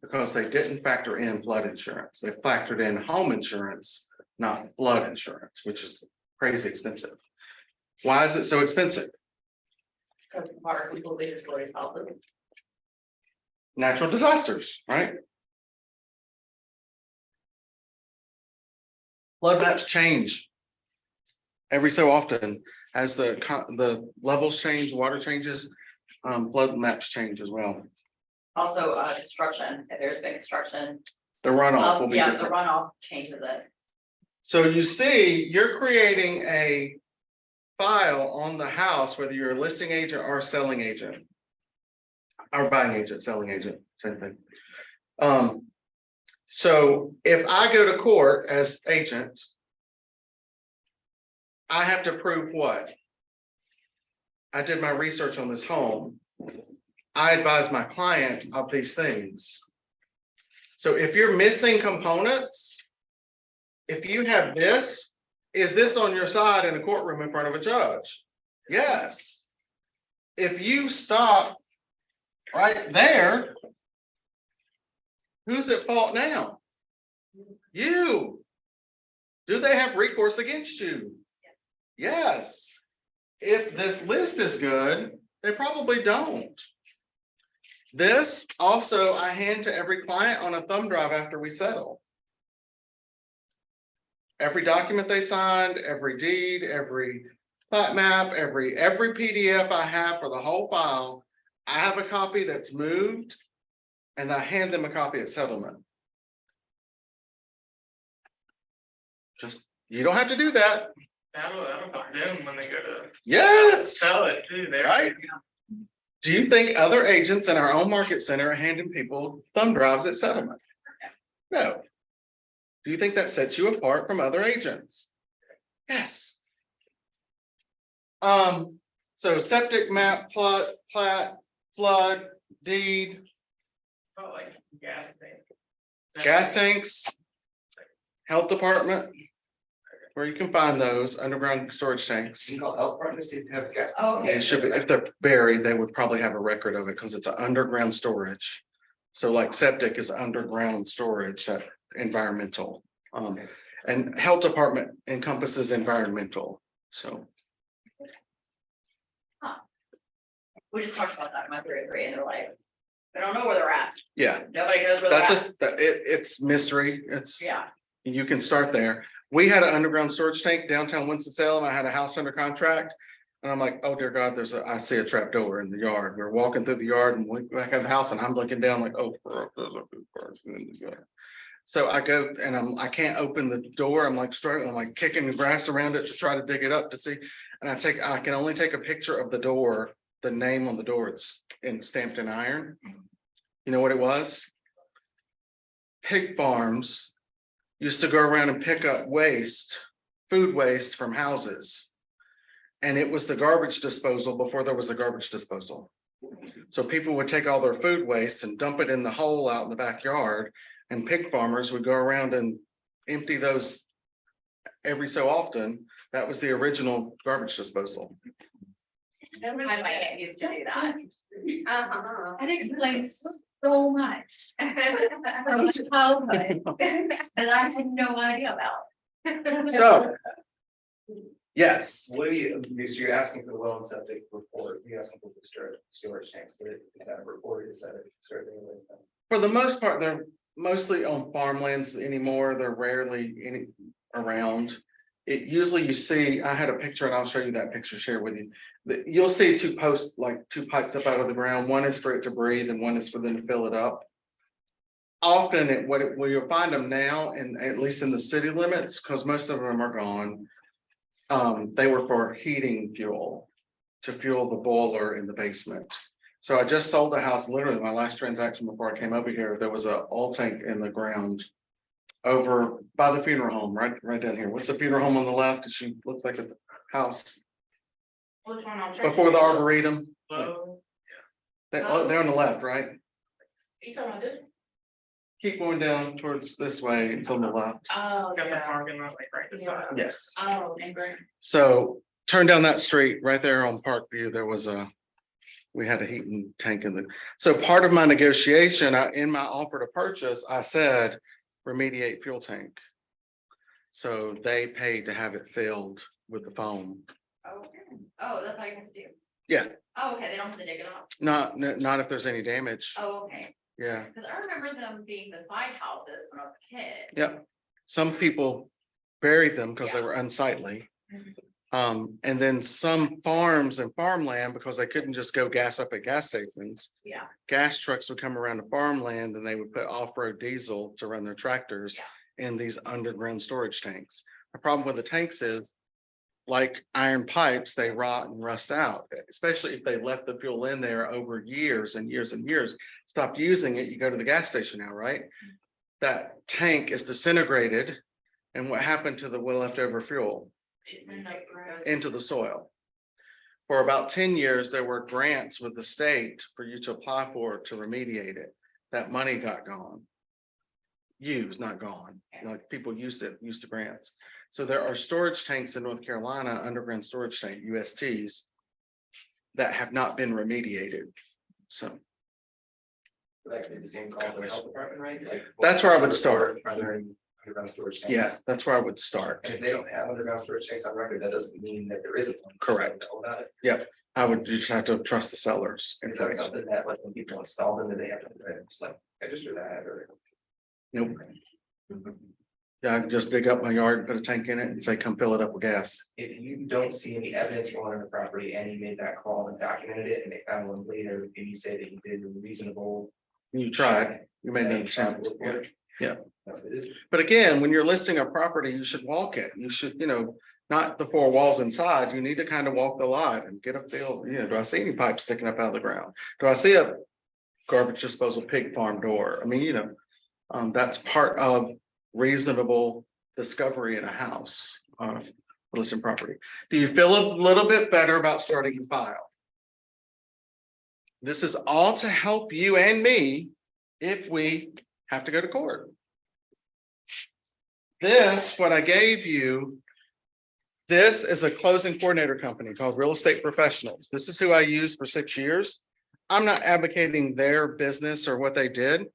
Because they didn't factor in flood insurance. They factored in home insurance, not flood insurance, which is crazy expensive. Why is it so expensive? Because the water completely destroys houses. Natural disasters, right? Flood maps change every so often as the levels change, water changes, flood maps change as well. Also, construction, if there's been construction, The runoff will be yeah, the different. runoff changes it. So you see, you're creating a file on the house, whether you're a listing agent or a selling agent. Or buying agent, selling agent, same thing. So if I go to court as agent, I have to prove what? I did my research on this home. I advise my client of these things. So if you're missing components, if you have this, is this on your side in a courtroom in front of a judge? Yes. If you stop right there, who's at fault now? You. Do they have recourse against you? Yes. If this list is good, they probably don't. This also I hand to every client on a thumb drive after we settle. Every document they signed, every deed, every plat map, every PDF I have for the whole file, I have a copy that's moved and I hand them a copy at settlement. Just, you don't have to do that. That'll help them when they go to Yes. sell it too, they're. Right. Do you think other agents in our own market center are handing people thumb drives at settlement? No. Do you think that sets you apart from other agents? Yes. So septic map, plat, flood, deed, Oh, like gas tank. gas tanks, health department. where you can find those underground storage tanks. You can call health department, see if they have gas. Oh, okay. It should be, if they're buried, they would probably have a record of it because it's an underground storage. So like septic is underground storage, that environmental. And health department encompasses environmental, so. We just talked about that in my 303 and they're like, they don't know where they're at. Yeah, Nobody knows where they're that at. just, it's mystery, it's. Yeah, You can start there. We had an underground storage tank downtown Winston-Salem. I had a house under contract. And I'm like, oh dear God, I see a trap door in the yard. We're walking through the yard and we back at the house and I'm looking down like, oh. So I go and I can't open the door. I'm like struggling, I'm like kicking the grass around it to try to dig it up to see. And I can only take a picture of the door, the name on the door, it's stamped in iron. You know what it was? Pig farms used to go around and pick up waste, food waste from houses. And it was the garbage disposal before there was the garbage disposal. So people would take all their food waste and dump it in the hole out in the backyard. And pig farmers would go around and empty those every so often. That was the original garbage disposal. my aunt used to do that. Uh-huh. That explains so much from childhood that I had no idea about. So. Yes, What do you, so you're asking for the well and septic report, you're asking for the storage tanks, but is that a report, is that a survey? for the most part, they're mostly on farmlands anymore. They're rarely any around. It usually you see, I had a picture and I'll show you that picture, share with you. You'll see two posts, like two pipes up out of the ground. One is for it to breathe and one is for them to fill it up. Often where you'll find them now, and at least in the city limits, because most of them are gone. They were for heating fuel, to fuel the boiler in the basement. So I just sold the house, literally my last transaction before I came over here, there was a oil tank in the ground. Over by the funeral home, right down here. What's the funeral home on the left? She looks like a house Which one? I'll check. before the arboretum. So, They're on the left, right? You talking about this? Keep going down towards this way, it's on the left. Oh, got the yeah. parking lot like right beside. Yes. Oh, and great. So turn down that street right there on Parkview, we had a heating tank in the, so part of my negotiation, in my offer to purchase, I said remediate fuel tank. So they paid to have it filled with the foam. Okay. Oh, that's how you have to do. Yeah. Oh, okay, they don't have to dig it up. Not if there's any damage. Oh, okay. Yeah, Because I remember them being beside houses when I was a kid. yep. Some people buried them because they were unsightly. And then some farms and farmland, because they couldn't just go gas up at gas stations. Yeah. Gas trucks would come around the farmland and they would put off-road diesel to run their tractors in these underground storage tanks. The problem with the tanks is, like iron pipes, they rot and rust out, especially if they left the fuel in there over years and years and years. Stopped using it, you go to the gas station now, right? That tank is disintegrated. And what happened to the leftover fuel? Into the soil. For about 10 years, there were grants with the state for you to apply for to remediate it. That money got gone. Used, not gone. Like people used the grants. So there are storage tanks in North Carolina, underground storage tank, USTs, that have not been remediated. So That could be the same call for the health department, right? Like, that's where I would start. Are there any underground storage tanks? Yeah, that's where I would start. And if they don't have underground storage tanks on record, that doesn't mean that there isn't one. Correct. Know about it. I would just have to trust the sellers. Is that something that like when people install them, that they have to like register that or? Nope. Yeah, I can just dig up my yard, and put a tank in it and say, come fill it up with gas. If you don't see any evidence for one on the property and you made that call and documented it and they found one later, and you say that you did a reasonable. You tried, you made then no you sense. found it, Yeah. Yeah. That's what it is. But again, when you're listing a property, you should walk it. You should, not the four walls inside. You need to kind of walk the lot and get a feel, do I see any pipes sticking up out of the ground? Do I see a garbage disposal pig farm door? I mean, that's part of reasonable discovery in a house, listed property. Do you feel a little bit better about starting a file? This is all to help you and me if we have to go to court. This, what I gave you, This is a closing coordinator company called Real Estate Professionals. This is who I used for 6 years. I'm not advocating their business or what they did.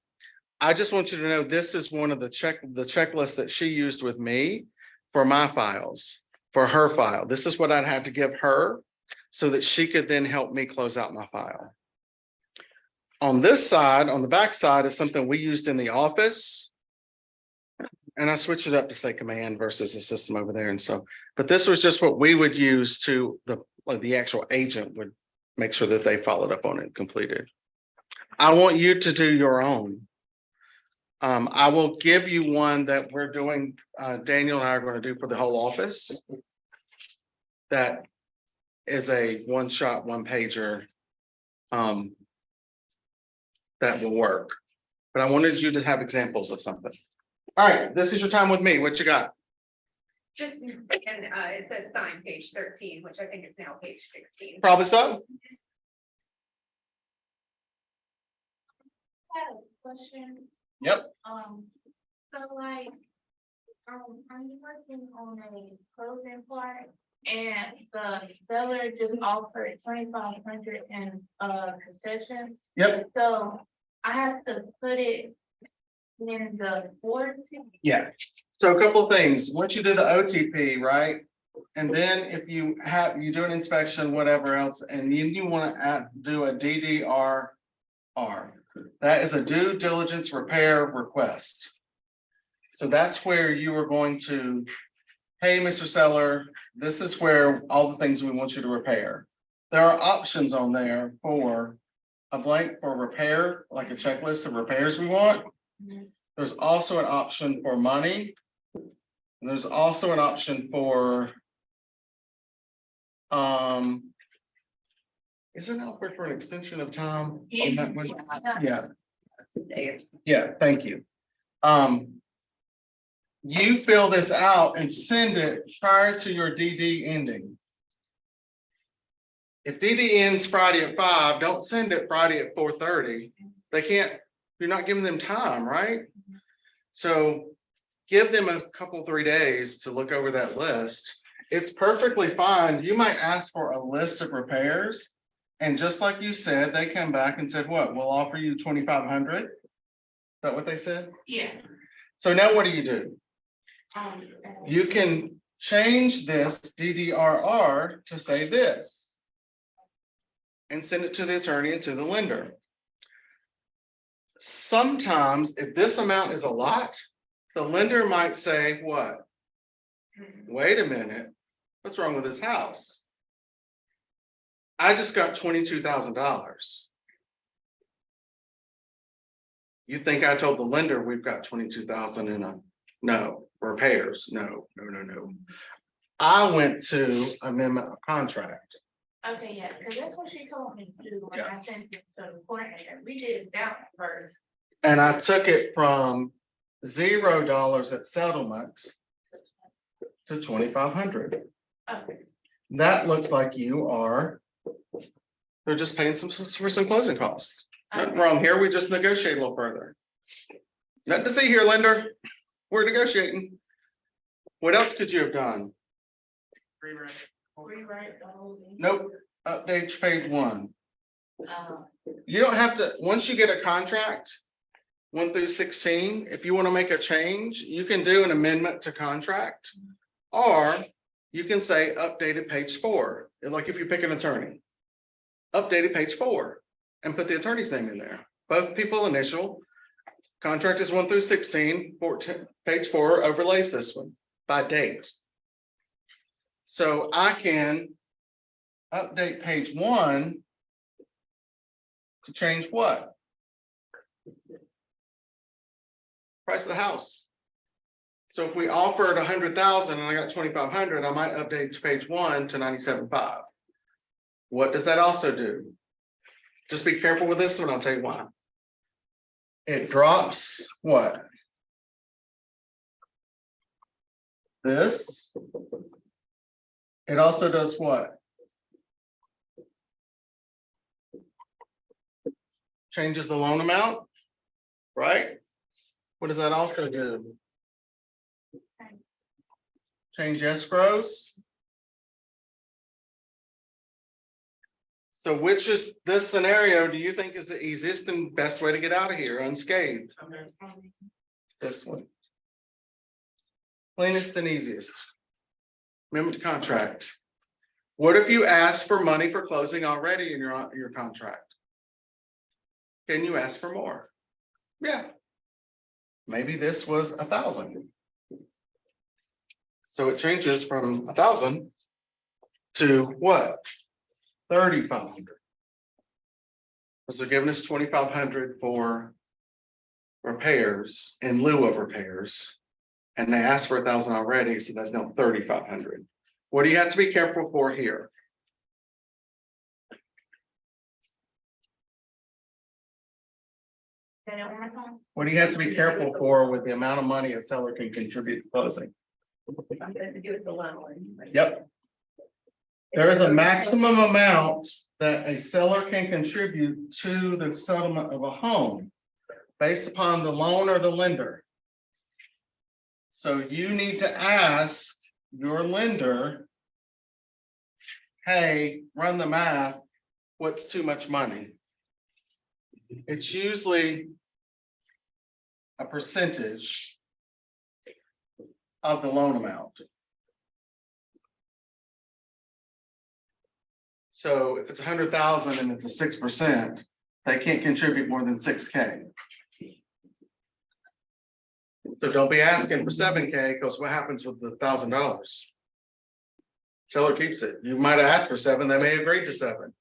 I just want you to know this is one of the checklists that she used with me for my files, for her file. This is what I'd have to give her so that she could then help me close out my file. On this side, on the back side is something we used in the office. And I switched it up to say command versus a system over there. And so, but this was just what we would use to the actual agent would make sure that they followed up on it and completed. I want you to do your own. I will give you one that we're doing, Daniel and I are going to do for the whole office. That is a one-shot, one-pager. That will work. But I wanted you to have examples of something. All right, this is your time with me. What you got? Just, and it says sign page 13, which I think is now page 16. Probably so. Have a question. Yep. So like, I'm working on a closing part and the seller just offered 2,500 in concession. Yep. So I have to put it in the board. Yeah. So a couple of things. Once you do the OTP, right? And then if you do an inspection, whatever else, and you want to do a DDRR. That is a due diligence repair request. So that's where you are going to, hey, Mr. Seller, this is where all the things we want you to repair. There are options on there for a blank for repair, like a checklist of repairs we want. There's also an option for money. And there's also an option for, is there an output for an extension of time? On that one? Yeah. Yeah, thank you. You fill this out and send it prior to your DD ending. If DD ends Friday at 5, don't send it Friday at 4:30. They can't, you're not giving them time, right? So give them a couple, 3 days to look over that list. It's perfectly fine. You might ask for a list of repairs. And just like you said, they come back and said, what, we'll offer you 2,500. Is that what they said? Yeah. So now what do? You can change this DDRR to say this. And send it to the attorney and to the lender. Sometimes if this amount is a lot, the lender might say, what? Wait a minute, what's wrong with this house? I just got $22,000. You think I told the lender we've got 22,000 in a, no, repairs, no. I went to amendment of contract. Okay, yeah, because that's what she told me to do when Yeah. I sent it to the coordinator. We did it down first. And I took it from $0 at settlement to 2,500. Okay. That looks like you are. They're just paying for some closing costs. Nothing wrong here. We just negotiate a little further. Nothing to see here, lender. We're negotiating. What else could you have done? Rewrite the whole thing. Nope. Update page 1. Um, You don't have to, once you get a contract, 1 through 16, if you want to make a change, you can do an amendment to contract. Or you can say updated page 4, like if you pick an attorney. Updated page 4 and put the attorney's name in there. Both people initial. Contract is 1 through 16, page 4 overlays this one by date. So I can update page 1 to change what? Price of the house. So if we offered 100,000 and I got 2,500, I might update page 1 to 97.5. What does that also do? Just be careful with this one, I'll tell you why. It drops what? This. It also does what? Changes the loan amount, right? What does that also do? Change escrows. So which is this scenario, do you think is the easiest and best way to get out of here unscathed? This one. Cleanest and easiest. Remember the contract. What if you ask for money for closing already in your contract? Can you ask for more? Yeah. Maybe this was 1,000. So it changes from 1,000 to what? 3,500. So they're giving us 2,500 for repairs in lieu of repairs. And they asked for 1,000 already, so that's now 3,500. What do you have to be careful for here? Say that one more time. What do you have to be careful for with the amount of money a seller can contribute to closing? Something to do with the loan. Yep. There is a maximum amount that a seller can contribute to the settlement of a home based upon the loan or the lender. So you need to ask your lender, hey, run the math, what's too much money? It's usually a percentage of the loan amount. So if it's 100,000 and it's a 6%, they can't contribute more than 6K. So don't be asking for 7K, because what happens with the $1,000? Seller keeps it. You might have asked for 7, they may agree to 7.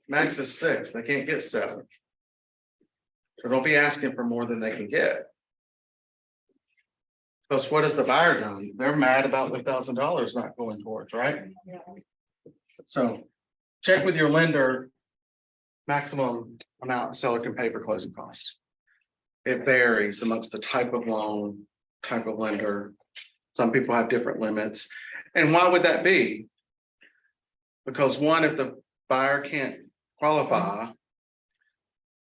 Max is 6, they can't get 7. So don't be asking for more than they can get. Because what has the buyer done? They're mad about the $1,000 not going towards, right? So check with your lender, maximum amount a seller can pay for closing costs. It varies amongst the type of loan, type of lender. Some people have different limits. And why would that be? Because one, if the buyer can't qualify,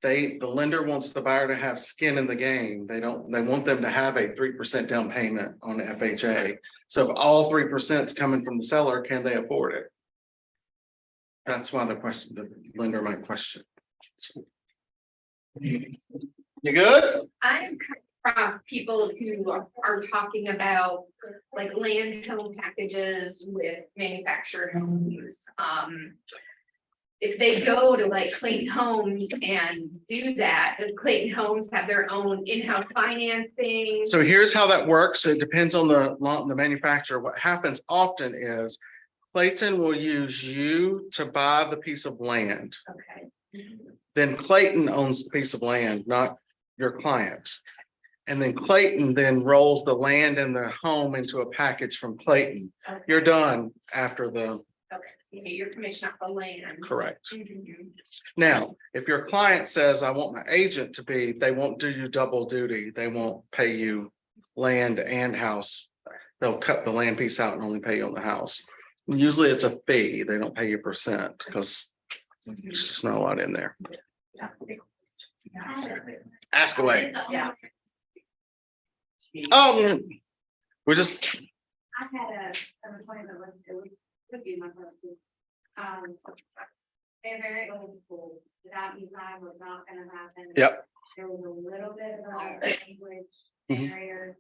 the lender wants the buyer to have skin in the game. They want them to have a 3% down payment on the FHA. So if all 3% is coming from the seller, can they afford it? That's why the lender might question. You good? I'm across people who are talking about like land home packages with manufactured homes. If they go to like Clayton Homes and do that, does Clayton Homes have their own in-house financing? So here's how that works. It depends on the manufacturer. What happens often is Clayton will use you to buy the piece of land. Okay. Then Clayton owns the piece of land, not your client. And then Clayton then rolls the land and the home into a package from Clayton. Okay. You're done after the, Okay, you get your commission off the land. correct. Mhm. Now, if your client says, I want my agent to be, they won't do you double duty. They won't pay you land and house. They'll cut the land piece out and only pay you on the house. Usually it's a fee. They don't pay you percent because there's just not a lot in there. Ask away. Yeah. We're just, I had an appointment with, it would be my first week. They're very old school, that means I was not gonna happen. Yep. There was a little bit of a language Mhm. barrier.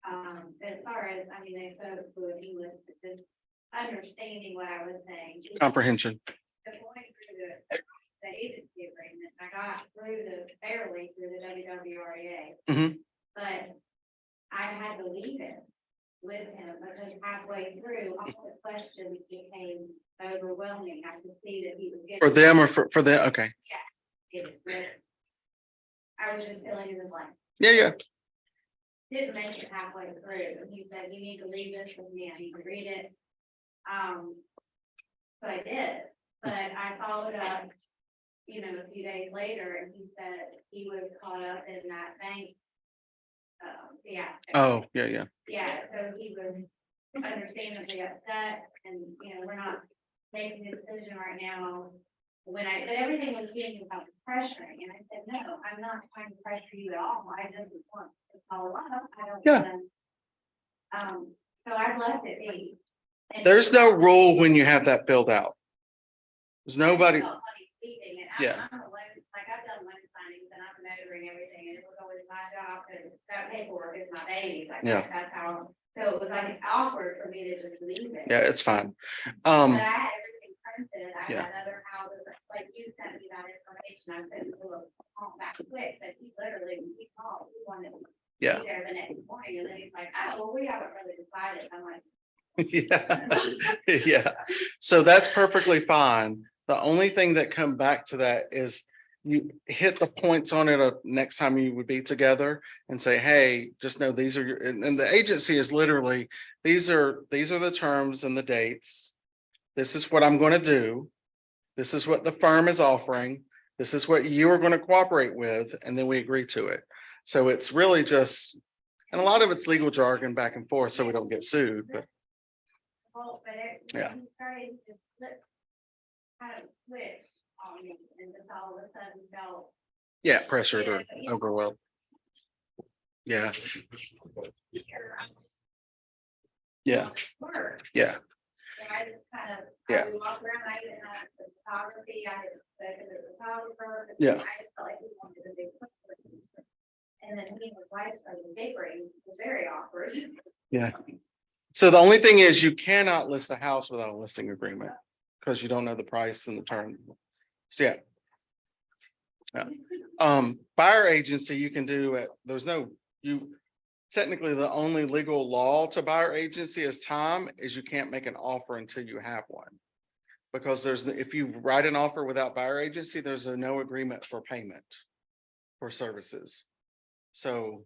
As far as, I mean, they spoke fluent English, but just understanding what I was saying. comprehension. Going through the agency agreement, I got through barely through the WWRA. Mhm. But I had to leave it with him, because halfway through, all the questions became overwhelming. I could see that he was getting. For them or for them? Okay. I was just filling in the blank. Yeah. Didn't make it halfway through, and he said, you need to leave this with me, I need to read it. So I did, but I followed up, a few days later, and he said he was caught up in that bank. Yeah. Oh, yeah. Yeah, so he was understandably upset, and, we're not making a decision right now. When I said everything was being about pressuring, and I said, no, I'm not trying to pressure you at all, I just want to follow up, I don't Yeah. want to. So I've left it be. And There's no rule when you have that filled out. There's I nobody. felt funny speaking, and Yeah. I'm a loan, like I've done loan signings and I'm a notary and everything, and it was always my job, because that paperwork is my baby, like Yeah. that's how, so it was like awkward for me to just leave it. Yeah, it's fine. But I had everything printed, I Yeah. had other houses, like you sent me that information, I said, well, call back quick, but he literally, when he called, he wanted to Yeah. be there the next morning, and then he's like, oh, well, we haven't really decided, I'm like, Yeah, yeah. So that's perfectly fine. The only thing that come back to that is you hit the points on it next time you would be together and say, hey, just know these are your, and the agency is literally, these are the terms and the dates. This is what I'm going to do. This is what the firm is offering. This is what you are going to cooperate with, and then we agree to it. So it's really just, and a lot of it's legal jargon back and forth, so we don't get sued, but oh, but it, Yeah. when he started to just flip, kind of switch on me, and just all of a sudden felt. yeah, pressured or overwhelmed. Yeah, Here, I'm yeah, work. yeah, And I just kind of, Yeah. I would walk around, I didn't have the photography, I had spoken to the photographer. but Yeah. I just felt like we wanted a big picture. And then he was vice president, bakery, was very awkward. yeah. So the only thing is you cannot list a house without a listing agreement because you don't know the price and the term. So yeah. Yeah. Buyer agency, you can do it. There's no, you technically the only legal law to buyer agency is time is you can't make an offer until you have one. Because if you write an offer without buyer agency, there's no agreement for payment for services. So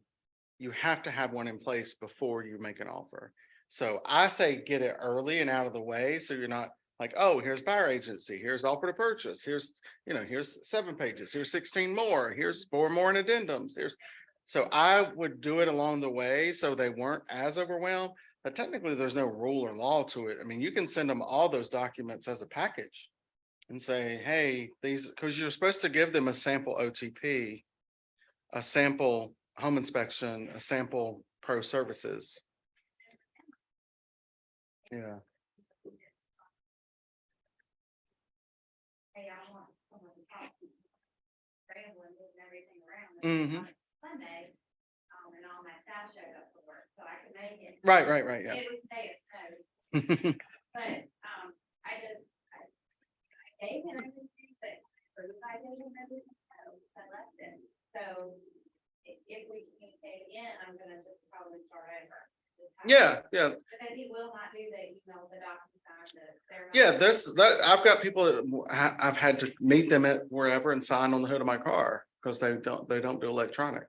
you have to have one in place before you make an offer. So I say get it early and out of the way. So you're not like, oh, here's buyer agency, here's offer to purchase, here's 7 pages, here's 16 more, here's 4 more in addendums, so I would do it along the way so they weren't as overwhelmed. But technically there's no rule or law to it. I mean, you can send them all those documents as a package and say, hey, these, because you're supposed to give them a sample OTP, a sample home inspection, a sample pro services. Yeah. Hey, I want someone to talk to me. Scrambling, moving everything around. Mhm. On Sunday, and all my staff showed up for work, so I could make it. Right, yeah. It would stay at home, but, I just, I gave him everything, but I gave him everything, so I left it. So if we communicate again, I'm gonna just probably start over. Yeah. Because he will not do the email, the DocuSign, Yeah, that I've got people that I've had to meet them at wherever and sign on the hood of my car because they don't do electronic.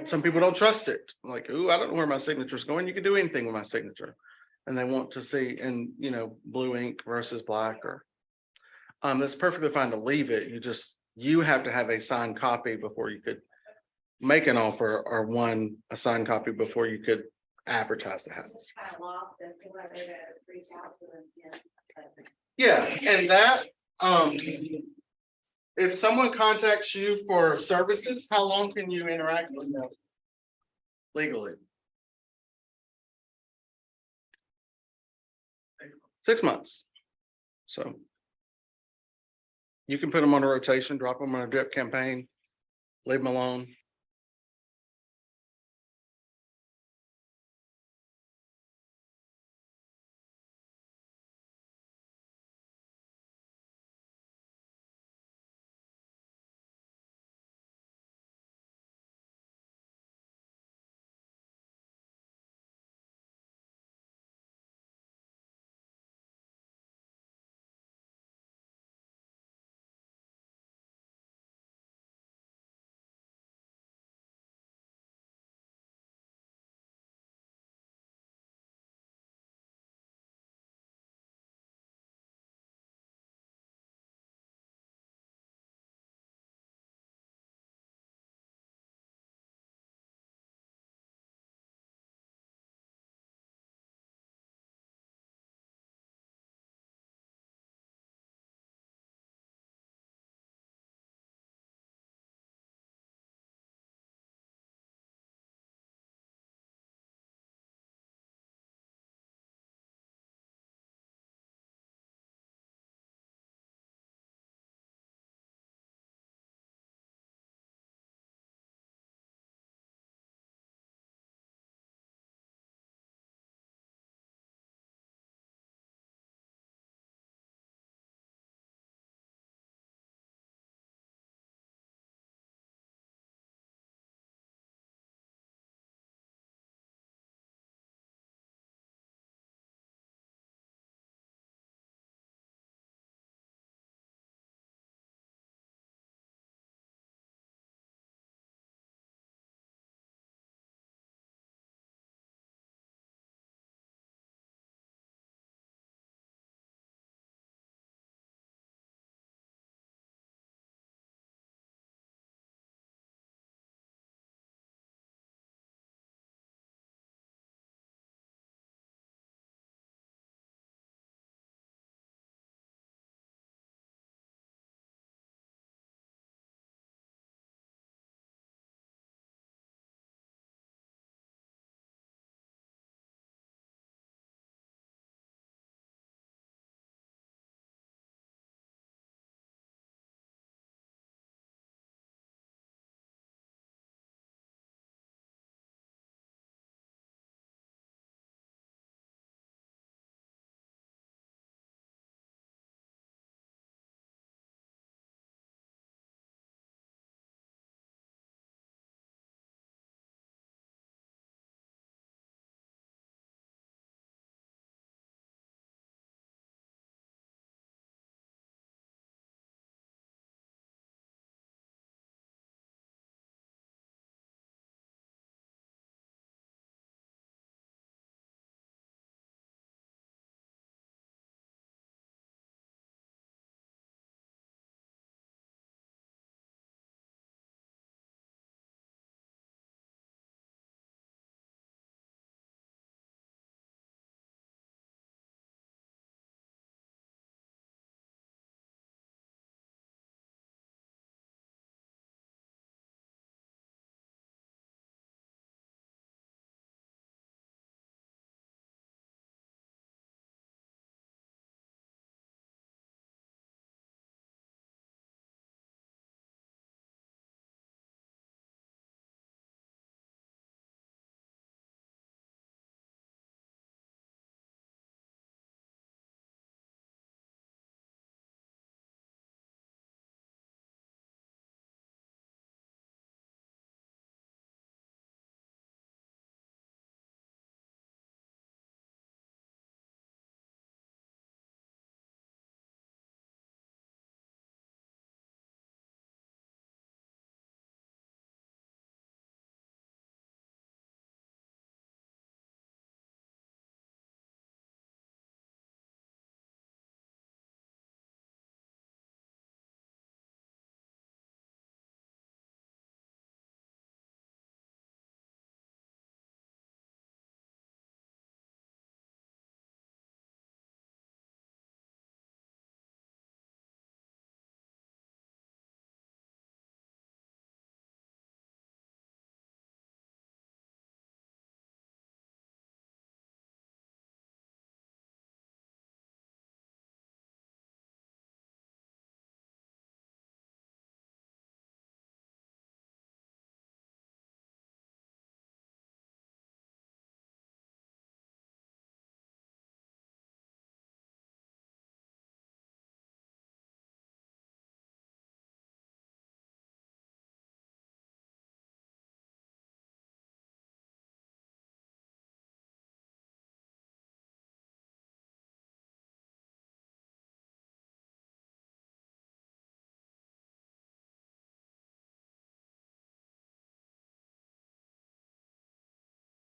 Some people don't trust it. Like, ooh, I don't know where my signature's going. You can do anything with my signature. And they want to see in, blue ink versus black or that's perfectly fine to leave it. You have to have a signed copy before you could make an offer or a signed copy before you could advertise the house. Kind of lost as to whether to reach out to them. Yeah, and that, if someone contacts you for services, how long can you interact with them legally? 6 months. So you can put them on a rotation, drop them on a drip campaign, leave them alone.